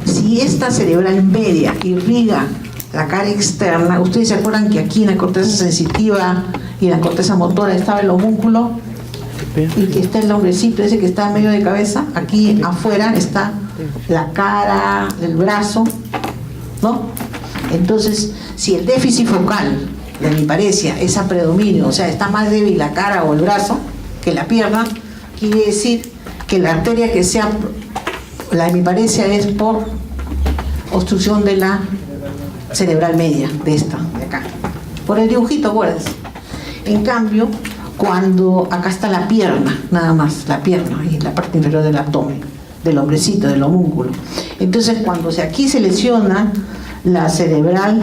si esta cerebral media irriga la cara externa, ustedes se acuerdan que aquí en la corteza sensitiva y en la corteza motora estaba el homúnculo, y que está el hombrecito ese que está en medio de cabeza. Aquí afuera está la cara, el brazo, ¿no? Entonces, si el déficit focal de hemiparesia es a predominio, o sea, está más débil la cara o el brazo que la pierna, quiere decir que la arteria que sea la hemiparesia es por obstrucción de la cerebral media, de esta, de acá, por el dibujito, acuérdense. En cambio, cuando acá está la pierna, nada más, la pierna y la parte inferior del abdomen, del hombrecito, del homúnculo. Entonces, cuando aquí se lesiona la cerebral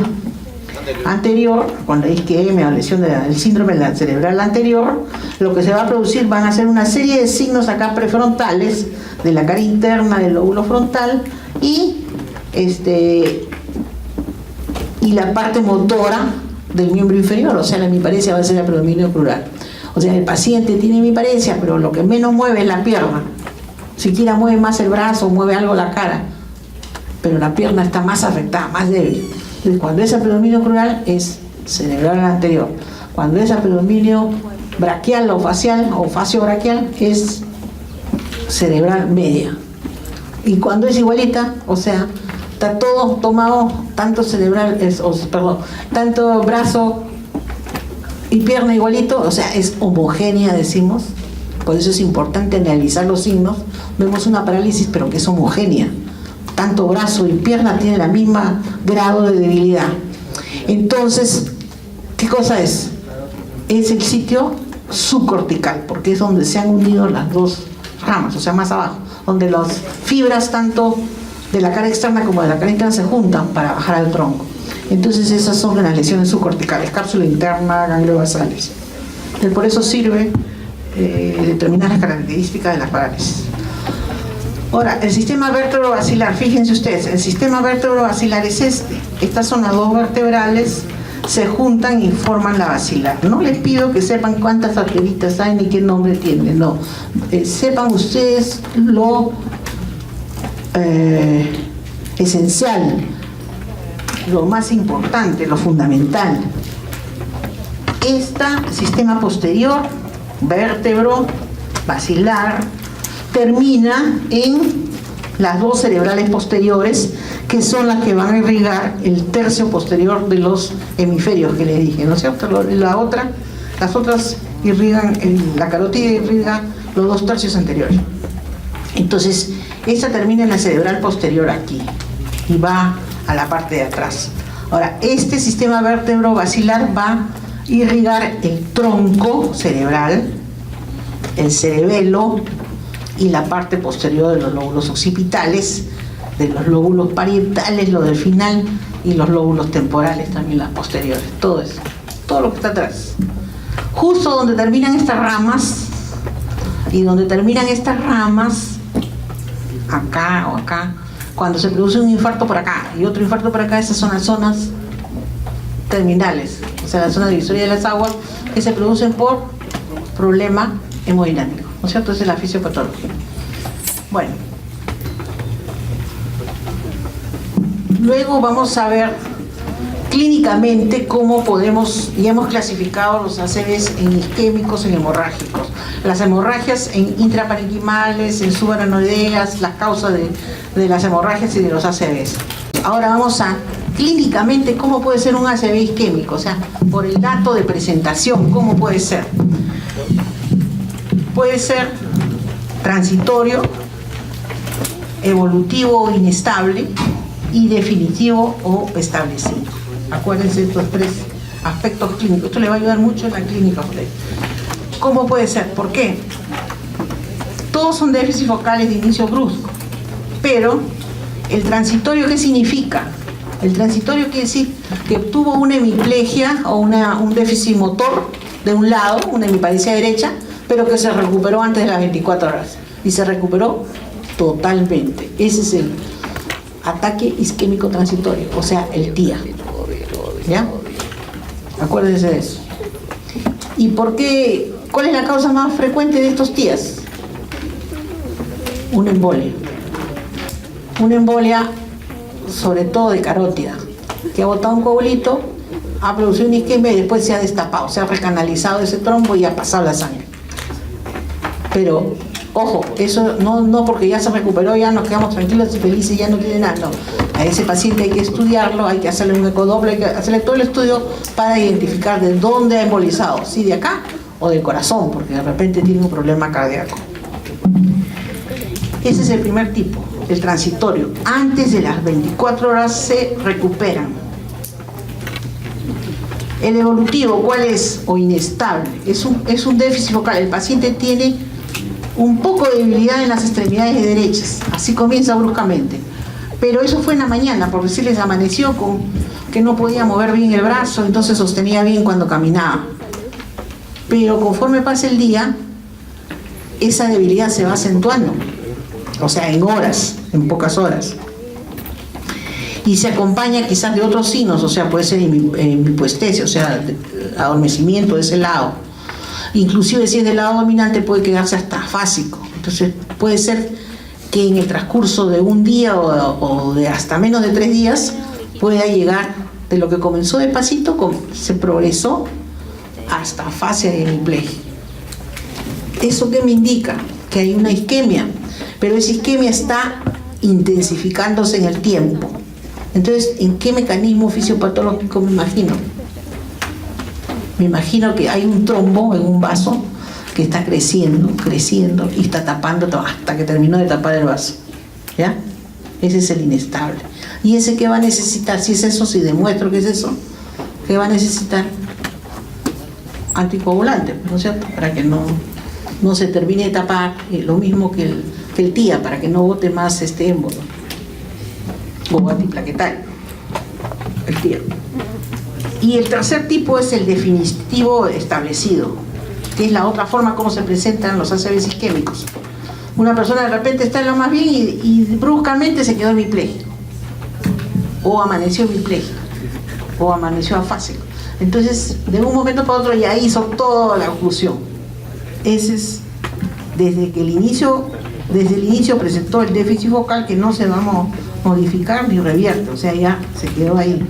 anterior, cuando hay isquemia o lesión del síndrome de la cerebral anterior, lo que se va a producir van a ser una serie de signos acá prefrontales de la cara interna del lóbulo frontal y la parte motora del miembro inferior, o sea, la hemiparesia va a ser a predominio crural. O sea, el paciente tiene hemiparesia, pero lo que menos mueve es la pierna. Siquiera mueve más el brazo, mueve algo la cara, pero la pierna está más afectada, más débil. Entonces, cuando es a predominio crural, es cerebral anterior. Cuando es a predominio braquial o facial o facio-braquial, es cerebral media. Y cuando es igualita, o sea, está todo tomado, tanto cerebral, tanto brazo y pierna igualito, o sea, es homogénea, decimos. Por eso es importante analizar los signos. Vemos una parálisis, pero que es homogénea, tanto brazo y pierna tienen el mismo grado de debilidad. Entonces, ¿qué cosa es? Es el sitio subcortical, porque es donde se han unido las dos ramas, o sea, más abajo, donde las fibras tanto de la cara externa como de la cara interna se juntan para bajar al tronco. Entonces esas son las lesiones subcorticales, cápsula interna, ganglios basales. Por eso sirve determinar las características de las parálisis. Ahora, el sistema vértebro-basilar, fíjense ustedes, el sistema vértebro-basilar es este. Estas son las dos vertebrales, se juntan y forman la basilar. No les pido que sepan cuántas arteritas hay ni qué nombre tienen, no. Sepan ustedes lo esencial, lo más importante, lo fundamental. Este sistema posterior, vértebro, basilar, termina en las dos cerebrales posteriores, que son las que van a irrigar el tercio posterior de los hemisferios que les dije, ¿no es cierto? Las otras irrigan, la carótida irriga los dos tercios anteriores. Entonces, esta termina en la cerebral posterior aquí y va a la parte de atrás. Ahora, este sistema vértebro-basilar va a irrigar el tronco cerebral, el cerebelo y la parte posterior de los lóbulos occipitales, de los lóbulos parietales, lo del final, y los lóbulos temporales también, las posteriores, todo eso, todo lo que está atrás. Justo donde terminan estas ramas, acá o acá, cuando se produce un infarto por acá y otro infarto por acá, esas son las zonas terminales, o sea, la zona divisoria de las aguas, que se producen por problema hemodinámico, ¿no es cierto? Esa es la fisiopatología. Bueno, luego vamos a ver clínicamente cómo podemos, y hemos clasificado los ACVs en isquémicos, en hemorrágicos. Las hemorragias en intraparenquimales, en subaranoideas, las causas de las hemorragias y de los ACVs. Ahora vamos a clínicamente cómo puede ser un ACV isquémico, o sea, por el dato de presentación, cómo puede ser. Puede ser transitorio, evolutivo o inestable, y definitivo o establecido. Acuérdense de estos tres aspectos clínicos. Esto le va a ayudar mucho en la clínica a usted. ¿Cómo puede ser? ¿Por qué? Todos son déficits focales de inicio brusco, pero el transitorio, ¿qué significa? El transitorio quiere decir que tuvo una hemiplegia o un déficit motor de un lado, una hemiparesia derecha, pero que se recuperó antes de las 24 horas. Y se recuperó totalmente. Ese es el ataque isquémico transitorio, o sea, el TIA. ¿Ya? Acuérdense de eso. ¿Y por qué? ¿Cuál es la causa más frecuente de estos TIAs? Una embolia. Una embolia, sobre todo de carótida, que ha botado un coagulito, ha producido una isquemia y después se ha destapado, se ha recanalizado ese trombo y ha pasado la sangre. Pero ojo, eso no porque ya se recuperó, ya nos quedamos tranquilos y felices, ya no tiene nada, no. A ese paciente hay que estudiarlo, hay que hacerle un ecodoble, hay que hacerle todo el estudio para identificar de dónde ha embolizado, si de acá o del corazón, porque de repente tiene un problema cardíaco. Ese es el primer tipo, el transitorio. Antes de las 24 horas se recuperan. El evolutivo, ¿cuál es? O inestable, es un déficit focal. El paciente tiene un poco de debilidad en las extremidades derechas, así comienza bruscamente, pero eso fue en la mañana, porque si les amaneció con que no podía mover bien el brazo, entonces sostenía bien cuando caminaba, pero conforme pasa el día, esa debilidad se va acentuando, o sea, en horas, en pocas horas, y se acompaña quizás de otros signos, o sea, puede ser hipoestesia, o sea, adormecimiento de ese lado. Inclusive si es del lado dominante puede quedarse hasta afásico. Entonces puede ser que en el transcurso de un día o de hasta menos de 3 días pueda llegar de lo que comenzó despacito, se progresó hasta afasia de hemiplegia. ¿Eso qué me indica? Que hay una isquemia, pero esa isquemia está intensificándose en el tiempo. Entonces, ¿en qué mecanismo fisiopatológico me imagino? Me imagino que hay un trombo en un vaso que está creciendo y está tapando hasta que terminó de tapar el vaso. ¿Ya? ese es el inestable. ¿Y ese qué va a necesitar? Si es eso, si demuestro que es eso, ¿qué va a necesitar? Anticoagulante, ¿no es cierto? Para que no se termine de tapar, lo mismo que el TIA, para que no bote más émbolo, o antiplaquetario, el TIA. Y el tercer tipo es el definitivo establecido, que es la otra forma como se presentan los ACVs isquémicos. Una persona de repente está en lo más bien y bruscamente se quedó hemipléjico, o amaneció hemipléjico, o amaneció afásico. Entonces, de un momento para otro ya hizo toda la oclusión. Ese es, desde el inicio presentó el déficit focal que no se va a modificar ni revierte, o sea, ya se quedó ahí,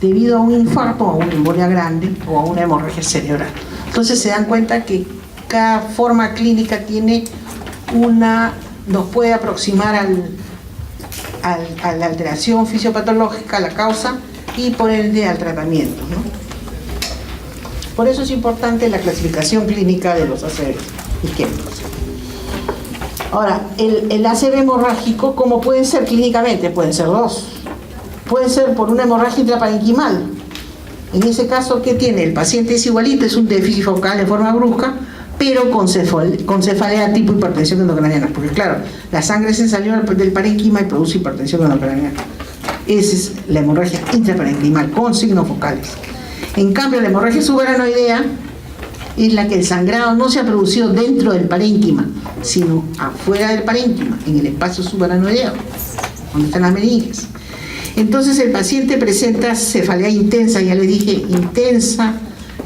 debido a un infarto, a una embolia grande o a una hemorragia cerebral. Entonces se dan cuenta que cada forma clínica tiene nos puede aproximar a la alteración fisiopatológica, a la causa, y por ende al tratamiento, ¿no? Por eso es importante la clasificación clínica de los ACV isquémicos. Ahora, el ACV hemorrágico, ¿cómo pueden ser clínicamente? Pueden ser dos. Puede ser por una hemorragia intraparenquimal. En ese caso, ¿qué tiene? El paciente es igualito, es un déficit focal de forma brusca, pero con cefalea tipo hipertensión endocraniana, porque claro, la sangre se salió del parénquima y produce hipertensión endocraniana. Esa es la hemorragia intraparenquimal, con signos focales. En cambio, la hemorragia subaranoidea es la que el sangrado no se ha producido dentro del parénquima, sino afuera del parénquima, en el espacio subaranoideo, donde están las meninges. Entonces el paciente presenta cefalea intensa, ya les dije, intensa,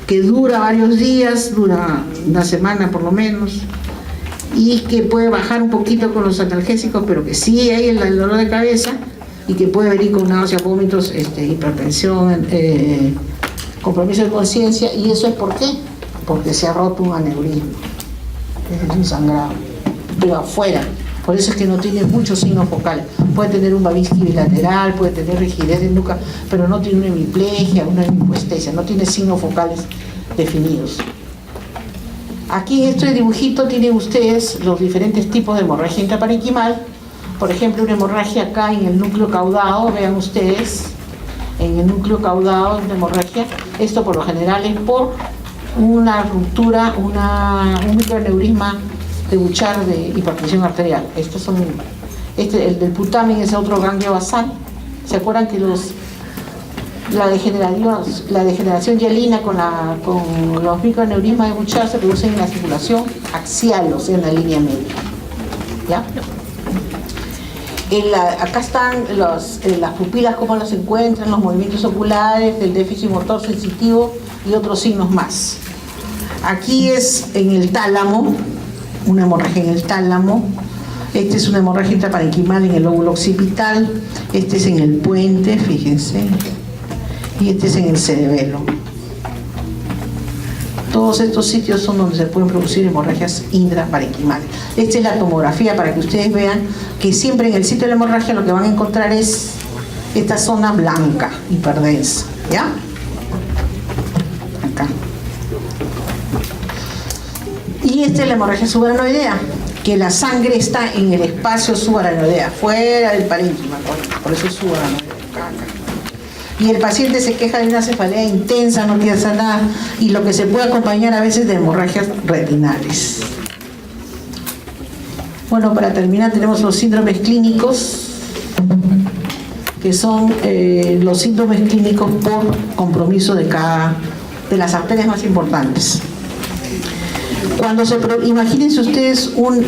que dura varios días, dura una semana por lo menos, y que puede bajar un poquito con los analgésicos, pero que sí hay el dolor de cabeza, y que puede venir con náuseas, vómitos, hipertensión, compromiso de conciencia. ¿Y eso es por qué? Porque se ha roto un aneurisma, es un sangrado, pero afuera. Por eso es que no tiene muchos signos focales. Puede tener un Babinski bilateral, puede tener rigidez de nuca, pero no tiene una hemiplegia, una hemipoestesia, no tiene signos focales definidos. Aquí en este dibujito tienen ustedes los diferentes tipos de hemorragia intraparenquimal. Por ejemplo, una hemorragia acá en el núcleo caudado, vean ustedes, en el núcleo caudado de hemorragia. Esto por lo general es por una ruptura, un microaneurisma de Bouchard de hipertensión arterial. El del putamen es otro ganglio basal. ¿Se acuerdan que la degeneración hialina con los microaneurismas de Bouchard se producen en la circulación axial, o sea, en la línea media? ¿Ya? Acá están las pupilas, cómo las encuentran, los movimientos oculares, el déficit motor sensitivo y otros signos más. Aquí es en el tálamo, una hemorragia en el tálamo. Este es una hemorragia intraparenquimal en el lóbulo occipital. Este es en el puente, fíjense. Y este es en el cerebelo. Todos estos sitios son donde se pueden producir hemorragias intraparenquimales. Esta es la tomografía para que ustedes vean que siempre en el sitio de la hemorragia lo que van a encontrar es esta zona blanca, hiperdensa, ¿ya? Acá. Y esta es la hemorragia subaranoidea, que la sangre está en el espacio subaranoidea, fuera del parénquima, por eso es subaranoidea. Y el paciente se queja de una cefalea intensa, no quiere hacer nada, y lo que se puede acompañar a veces de hemorragias retinales. Bueno, para terminar tenemos los síndromes clínicos, que son los síndromes clínicos por compromiso de las arterias más importantes. Imagínense ustedes un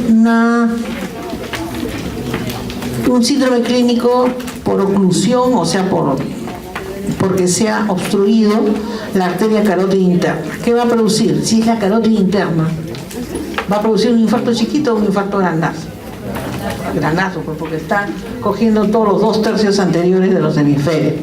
síndrome clínico por oclusión, o sea, porque se ha obstruido la arteria carótida interna. ¿Qué va a producir? Si es la carótida interna, va a producir un infarto chiquito o un infarto grandazo. Grandazo, porque está cogiendo todos los 2/3 anteriores de los hemisferios.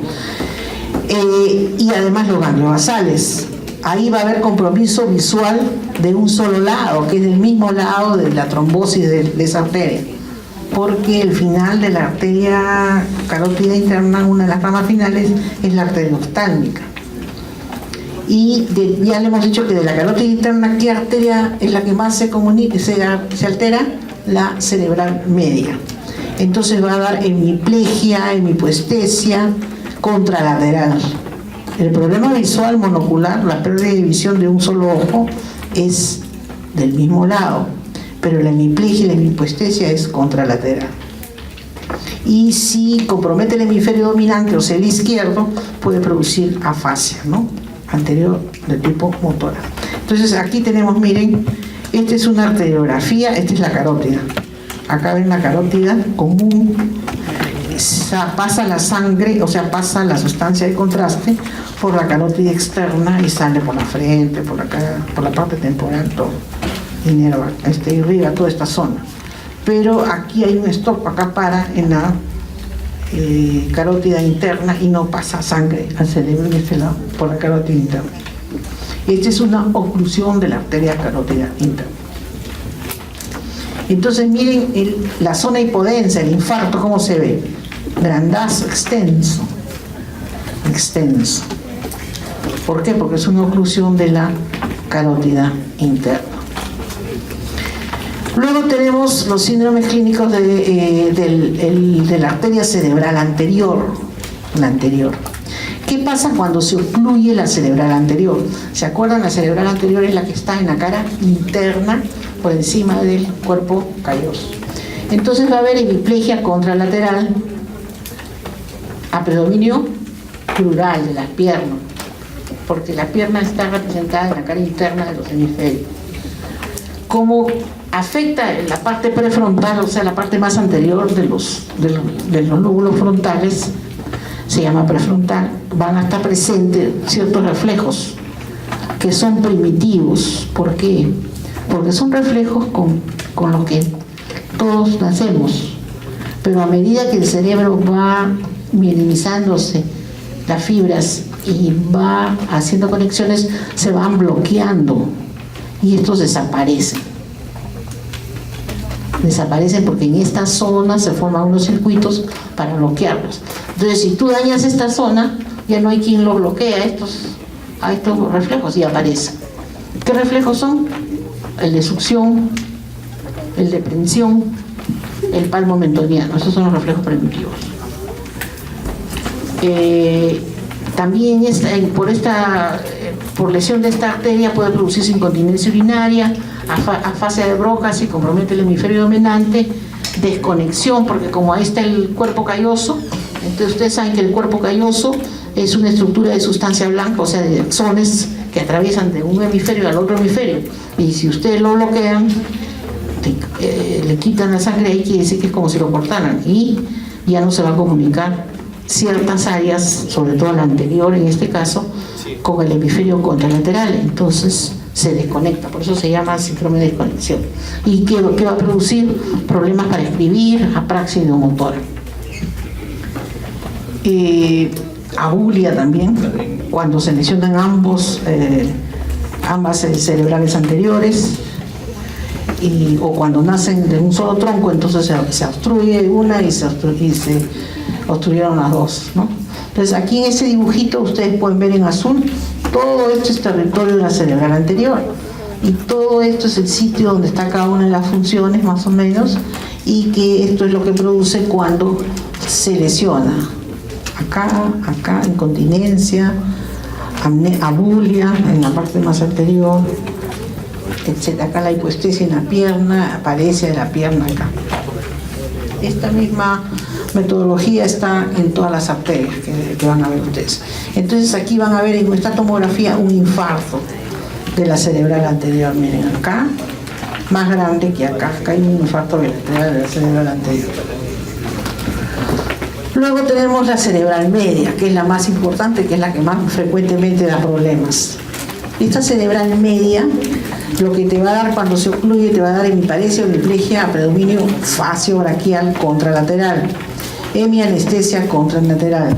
Y además los ganglios basales. Ahí va a haber compromiso visual de un solo lado, que es del mismo lado de la trombosis de esa arteria. Porque el final de la arteria carótida interna, una de las ramas finales, es la arteria oftálmica. Y ya le hemos dicho que de la carótida interna, ¿qué arteria es la que más se altera? La cerebral media. Entonces va a dar hemiplegia, hemipuestesia, contralateral. El problema visual monocular, la pérdida de visión de un solo ojo, es del mismo lado, pero la hemiplegia y la hemipuestesia es contralateral. Y si compromete el hemisferio dominante, o sea el izquierdo, puede producir afasia, ¿no? Anterior de tipo motora. Entonces aquí tenemos, miren, esta es una arteriografía, esta es la carótida. Acá ven la carótida común, pasa la sangre, o sea, pasa la sustancia de contraste por la carótida externa y sale por la frente, por la parte temporal, todo. Inerva, irriga toda esta zona. Pero aquí hay un stop, acá para en la carótida interna y no pasa sangre al cerebro en este lado, por la carótida interna. Esta es una oclusión de la arteria carótida interna. Entonces miren la zona hipodensa, el infarto, ¿cómo se ve? Grandazo, extenso. ¿Por qué? Porque es una oclusión de la carótida interna. Luego tenemos los síndromes clínicos de la arteria cerebral anterior, la anterior. ¿Qué pasa cuando se ocluye la cerebral anterior? ¿Se acuerdan? La cerebral anterior es la que está en la cara interna, por encima del cuerpo calloso. Entonces va a haber hemiplegia contralateral a predominio plural de las piernas, porque la pierna está representada en la cara interna de los hemisferios. Como afecta la parte prefrontal, o sea, la parte más anterior de los lóbulos frontales, se llama prefrontal, van a estar presentes ciertos reflejos que son primitivos. ¿Por qué? Porque son reflejos con los que todos nacemos, pero a medida que el cerebro va minimizándose las fibras y va haciendo conexiones, se van bloqueando y estos desaparecen porque en esta zona se forman unos circuitos para bloquearlos. Entonces, si tú dañas esta zona, ya no hay quien lo bloquea a estos reflejos y aparecen. ¿Qué reflejos son? El de succión, el de prensión, el palmo-mentoniano. Esos son los reflejos primitivos. También por lesión de esta arteria puede producirse incontinencia urinaria, afasia de Broca si compromete el hemisferio dominante, desconexión, porque como ahí está el cuerpo calloso, entonces ustedes saben que el cuerpo calloso es una estructura de sustancia blanca, o sea, de axones que atraviesan de un hemisferio al otro hemisferio, y si ustedes lo bloquean, le quitan la sangre, ahí quiere decir que es como si lo cortaran y ya no se va a comunicar ciertas áreas, sobre todo la anterior en este caso, con el hemisferio contralateral, entonces se desconecta, por eso se llama síndrome de desconexión. ¿Y qué va a producir? Problemas para escribir, apraxia idiomotora. Abulia también, cuando se lesionan ambas cerebrales anteriores, o cuando nacen de un solo tronco, entonces se obstruye una y se obstruyeron las dos, ¿no? Entonces aquí en ese dibujito ustedes pueden ver en azul, todo esto es territorio de la cerebral anterior y todo esto es el sitio donde está cada una de las funciones más o menos, y que esto es lo que produce cuando se lesiona. Acá incontinencia, abulia en la parte más anterior, etc. Acá la hipoestesia en la pierna, aparece la pierna acá. Esta misma metodología está en todas las arterias que van a ver ustedes. Entonces aquí van a ver en esta tomografía un infarto de la cerebral anterior. Miren, acá más grande que acá hay un infarto bilateral de la cerebral anterior. Luego tenemos la cerebral media, que es la más importante, que es la que más frecuentemente da problemas. Esta cerebral media, lo que te va a dar cuando se ocluye, te va a dar hemiparesia o hemiplegia a predominio facio-braquial contralateral, hemianestesia contralateral,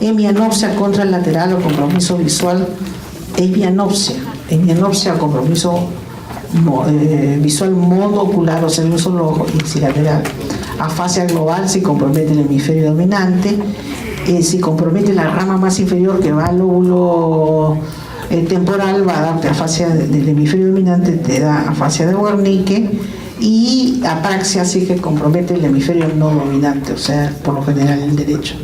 hemianopsia contralateral o compromiso visual, hemianopsia o compromiso visual monocular, o sea, en un solo ojo, ipsilateral, afasia global si compromete el hemisferio dominante, si compromete la rama más inferior que va al lóbulo temporal, va a darte afasia del hemisferio dominante, te da afasia de Wernicke, y apraxia sí que compromete el hemisferio no dominante, o sea, por lo general el derecho.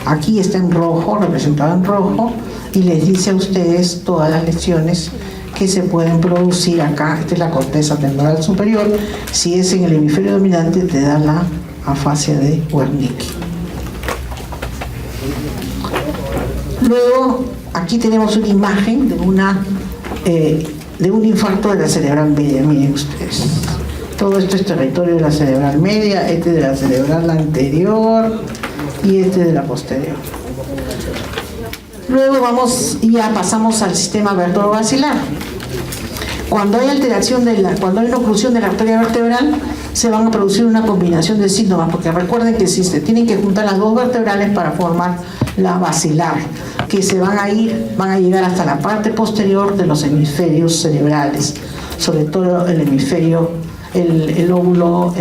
Aquí está en rojo, representado en rojo, y les dice a ustedes todas las lesiones que se pueden producir acá. Esta es la corteza temporal superior. Si es en el hemisferio dominante, te da la afasia de Wernicke. Luego, aquí tenemos una imagen de un infarto de la cerebral media. Miren ustedes. Todo esto es territorio de la cerebral media, este de la cerebral anterior y este de la posterior. Luego ya pasamos al sistema vertebrovascular. Cuando hay alteración cuando hay una oclusión de la arteria vertebral, se van a producir una combinación de síntomas, porque recuerden que se tienen que juntar las dos vertebrales para formar la basilar, que van a llegar hasta la parte posterior de los hemisferios cerebrales, sobre todo el hemisferio, el lóbulo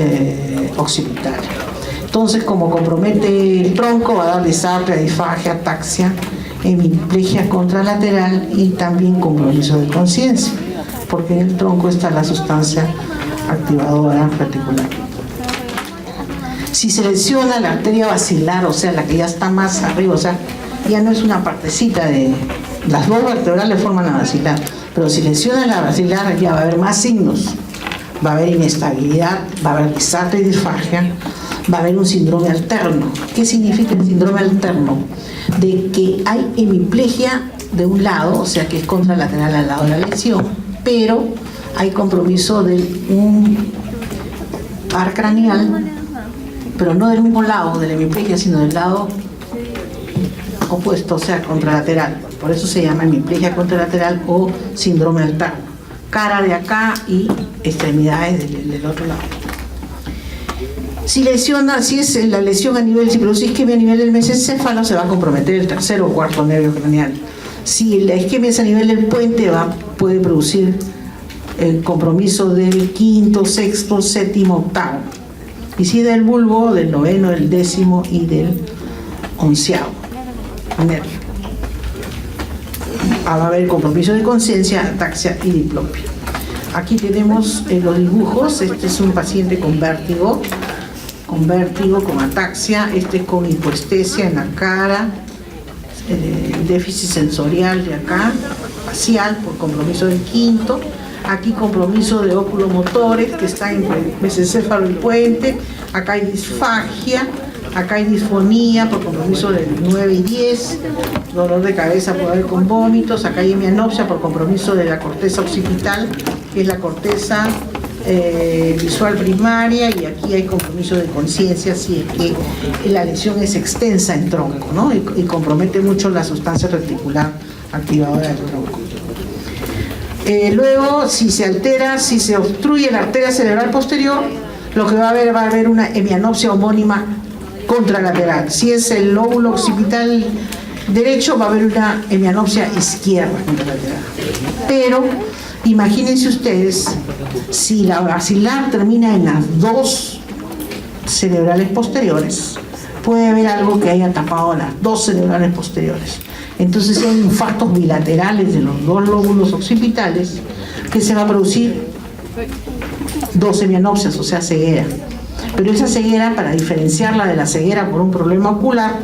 occipital. Entonces, como compromete el tronco, va a dar disartria, disfagia, ataxia, hemiplegia contralateral y también compromiso de conciencia, porque en el tronco está la sustancia activadora reticular. Si se lesiona la arteria basilar, o sea, la que ya está más arriba, o sea, ya no es una partecita de... Las dos vertebrales forman la basilar, pero si lesiona la basilar ya va a haber más signos. Va a haber inestabilidad, va a haber disartria y disfagia, va a haber un síndrome alterno. ¿Qué significa el síndrome alterno? De que hay hemiplegia de un lado, o sea que es contralateral al lado de la lesión, pero hay compromiso de un par craneal, pero no del mismo lado de la hemiplegia, sino del lado opuesto, o sea, contralateral. Por eso se llama hemiplegia contralateral o síndrome alterno. Cara de acá y extremidades del otro lado. Si es la lesión a nivel, si produce isquemia a nivel del mesencéfalo, se va a comprometer el tercer o cuarto nervio craneal. Si la isquemia es a nivel del puente, puede producir el compromiso del quinto, sexto, séptimo, octavo. Y si del bulbo, del noveno, del décimo y del onceavo nervio. Va a haber compromiso de conciencia, ataxia y diplopia. Aquí tenemos los dibujos. Este es un paciente con vértigo, con ataxia. Este es con hipoestesia en la cara, déficit sensorial de acá, facial por compromiso del quinto. Aquí compromiso de oculomotores que está entre el mesencéfalo y el puente. Acá hay disfagia. Acá hay disfonía por compromiso del 9 y 10, dolor de cabeza puede haber con vómitos. Acá hay hemianopsia por compromiso de la corteza occipital, que es la corteza visual primaria, y aquí hay compromiso de conciencia si es que la lesión es extensa en tronco, ¿no? y compromete mucho la sustancia reticular activadora del tronco. Luego, si se obstruye la arteria cerebral posterior, lo que va a haber una hemianopsia homónima contralateral. Si es el lóbulo occipital derecho, va a haber una hemianopsia izquierda contralateral. Pero imagínense ustedes, si la basilar termina en las dos cerebrales posteriores, puede haber algo que haya tapado las dos cerebrales posteriores. Entonces hay infartos bilaterales de los dos lóbulos occipitales, que se va a producir dos hemianopsias, o sea, ceguera. Pero esa ceguera, para diferenciarla de la ceguera por un problema ocular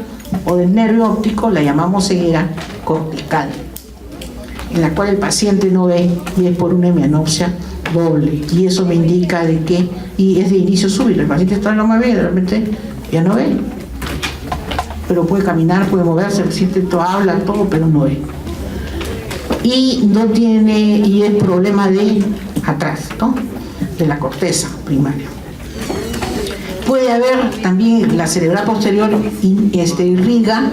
o del nervio óptico, la llamamos ceguera cortical, en la cual el paciente no ve y es por una hemianopsia doble. Y eso me indica de que, y es de inicio súbito, el paciente está en lo más bien, realmente ya no ve. Pero puede caminar, puede moverse, el paciente habla, todo, pero no ve. Y no tiene, y es problema de atrás, ¿no? De la corteza primaria. Puede haber también la cerebral posterior irriga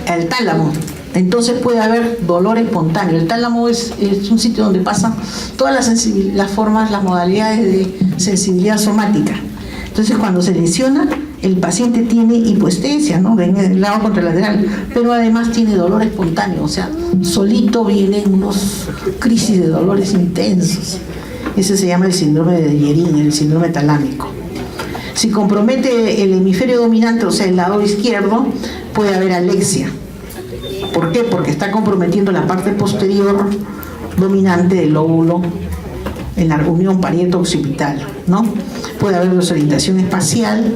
el tálamo. Entonces puede haber dolor espontáneo. El tálamo es un sitio donde pasan todas las formas, las modalidades de sensibilidad somática. Entonces cuando se lesiona, el paciente tiene hipoestesia, ¿no? En el lado contralateral, pero además tiene dolor espontáneo, o sea, solito vienen unos crisis de dolores intensos. Ese se llama el síndrome de Yerin, el síndrome talámico. Si compromete el hemisferio dominante, o sea, el lado izquierdo, puede haber alexia. ¿Por qué? Porque está comprometiendo la parte posterior dominante del lóbulo en la unión parieto-occipital, ¿no? Puede haber desorientación espacial,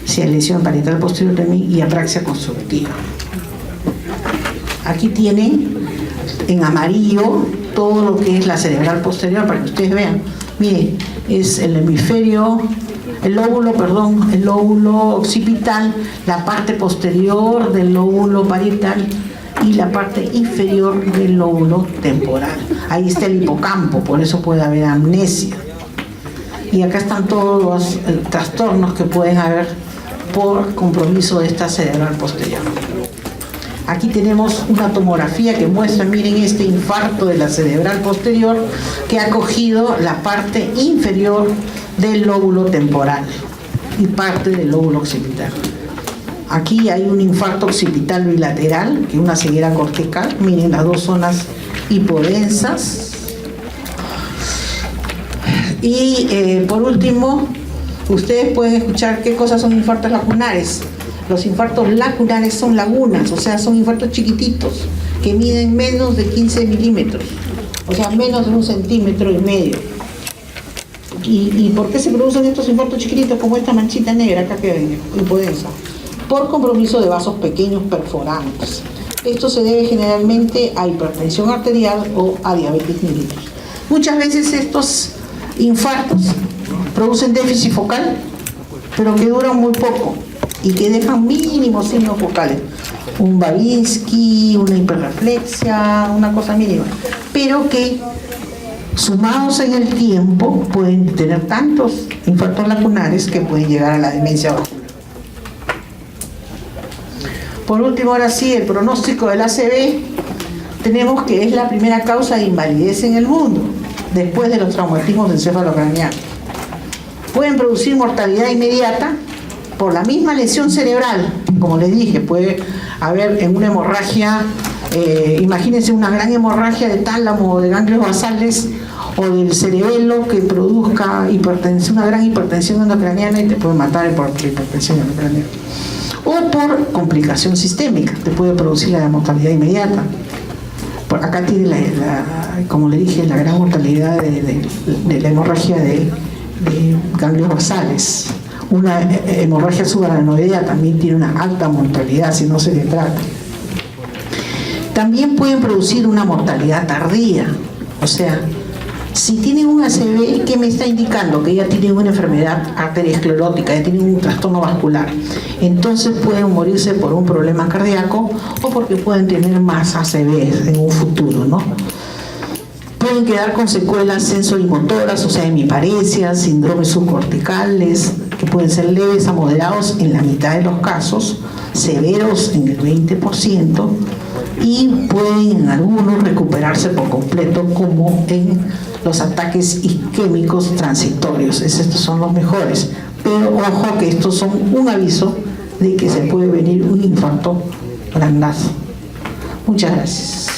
si hay lesión parietal posterior también, y apraxia constructiva. Aquí tienen en amarillo todo lo que es la cerebral posterior para que ustedes vean. Miren, es el hemisferio, el lóbulo occipital, la parte posterior del lóbulo parietal y la parte inferior del lóbulo temporal. Ahí está el hipocampo, por eso puede haber amnesia. Y acá están todos los trastornos que pueden haber por compromiso de esta cerebral posterior. Aquí tenemos una tomografía que muestra, miren, este infarto de la cerebral posterior que ha cogido la parte inferior del lóbulo temporal y parte del lóbulo occipital. Aquí hay un infarto occipital bilateral, que es una ceguera cortical. Miren las dos zonas hipodensas. Y por último, ustedes pueden escuchar qué cosas son infartos lacunares. Los infartos lacunares son lagunas, o sea, son infartos chiquititos que miden menos de 15 milímetros, o sea, menos de 1,5 centímetros. ¿Y por qué se producen estos infartos chiquititos como esta manchita negra acá que ven, hipodensa? Por compromiso de vasos pequeños perforantes. Esto se debe generalmente a hipertensión arterial o a diabetes mellitus. Muchas veces estos infartos producen déficit focal, pero que duran muy poco y que dejan mínimos signos focales. Un Babinski, una hiperreflexia, una cosa mínima, pero que sumados en el tiempo pueden tener tantos infartos lacunares que pueden llegar a la demencia vascular. Por último, ahora sí, el pronóstico del ACV, tenemos que es la primera causa de invalidez en el mundo, después de los traumatismos encefalocraneanos. Pueden producir mortalidad inmediata por la misma lesión cerebral, como les dije, puede haber en una hemorragia, imagínense una gran hemorragia de tálamo o de ganglios basales o del cerebelo que produzca hipertensión, una gran hipertensión endocraniana y te puede matar por hipertensión endocraniana. O por complicación sistémica, te puede producir la mortalidad inmediata. Acá tiene, como le dije, la gran mortalidad de la hemorragia de ganglios basales. Una hemorragia subarachnoidea también tiene una alta mortalidad si no se le trata. También pueden producir una mortalidad tardía, o sea, si tienen un ACV, ¿qué me está indicando? Que ya tienen una enfermedad arteriosclerótica, ya tienen un trastorno vascular. Entonces pueden morirse por un problema cardíaco o porque pueden tener más ACVs en un futuro, ¿no? Pueden quedar con secuelas sensorimotoras, o sea, hemiparesias, síndromes subcorticales, que pueden ser leves a moderados en la mitad de los casos, severos en el 20%, y pueden en algunos recuperarse por completo, como en los ataques isquémicos transitorios. Estos son los mejores, pero ojo que estos son un aviso de que se puede venir un infarto grandazo. Muchas gracias.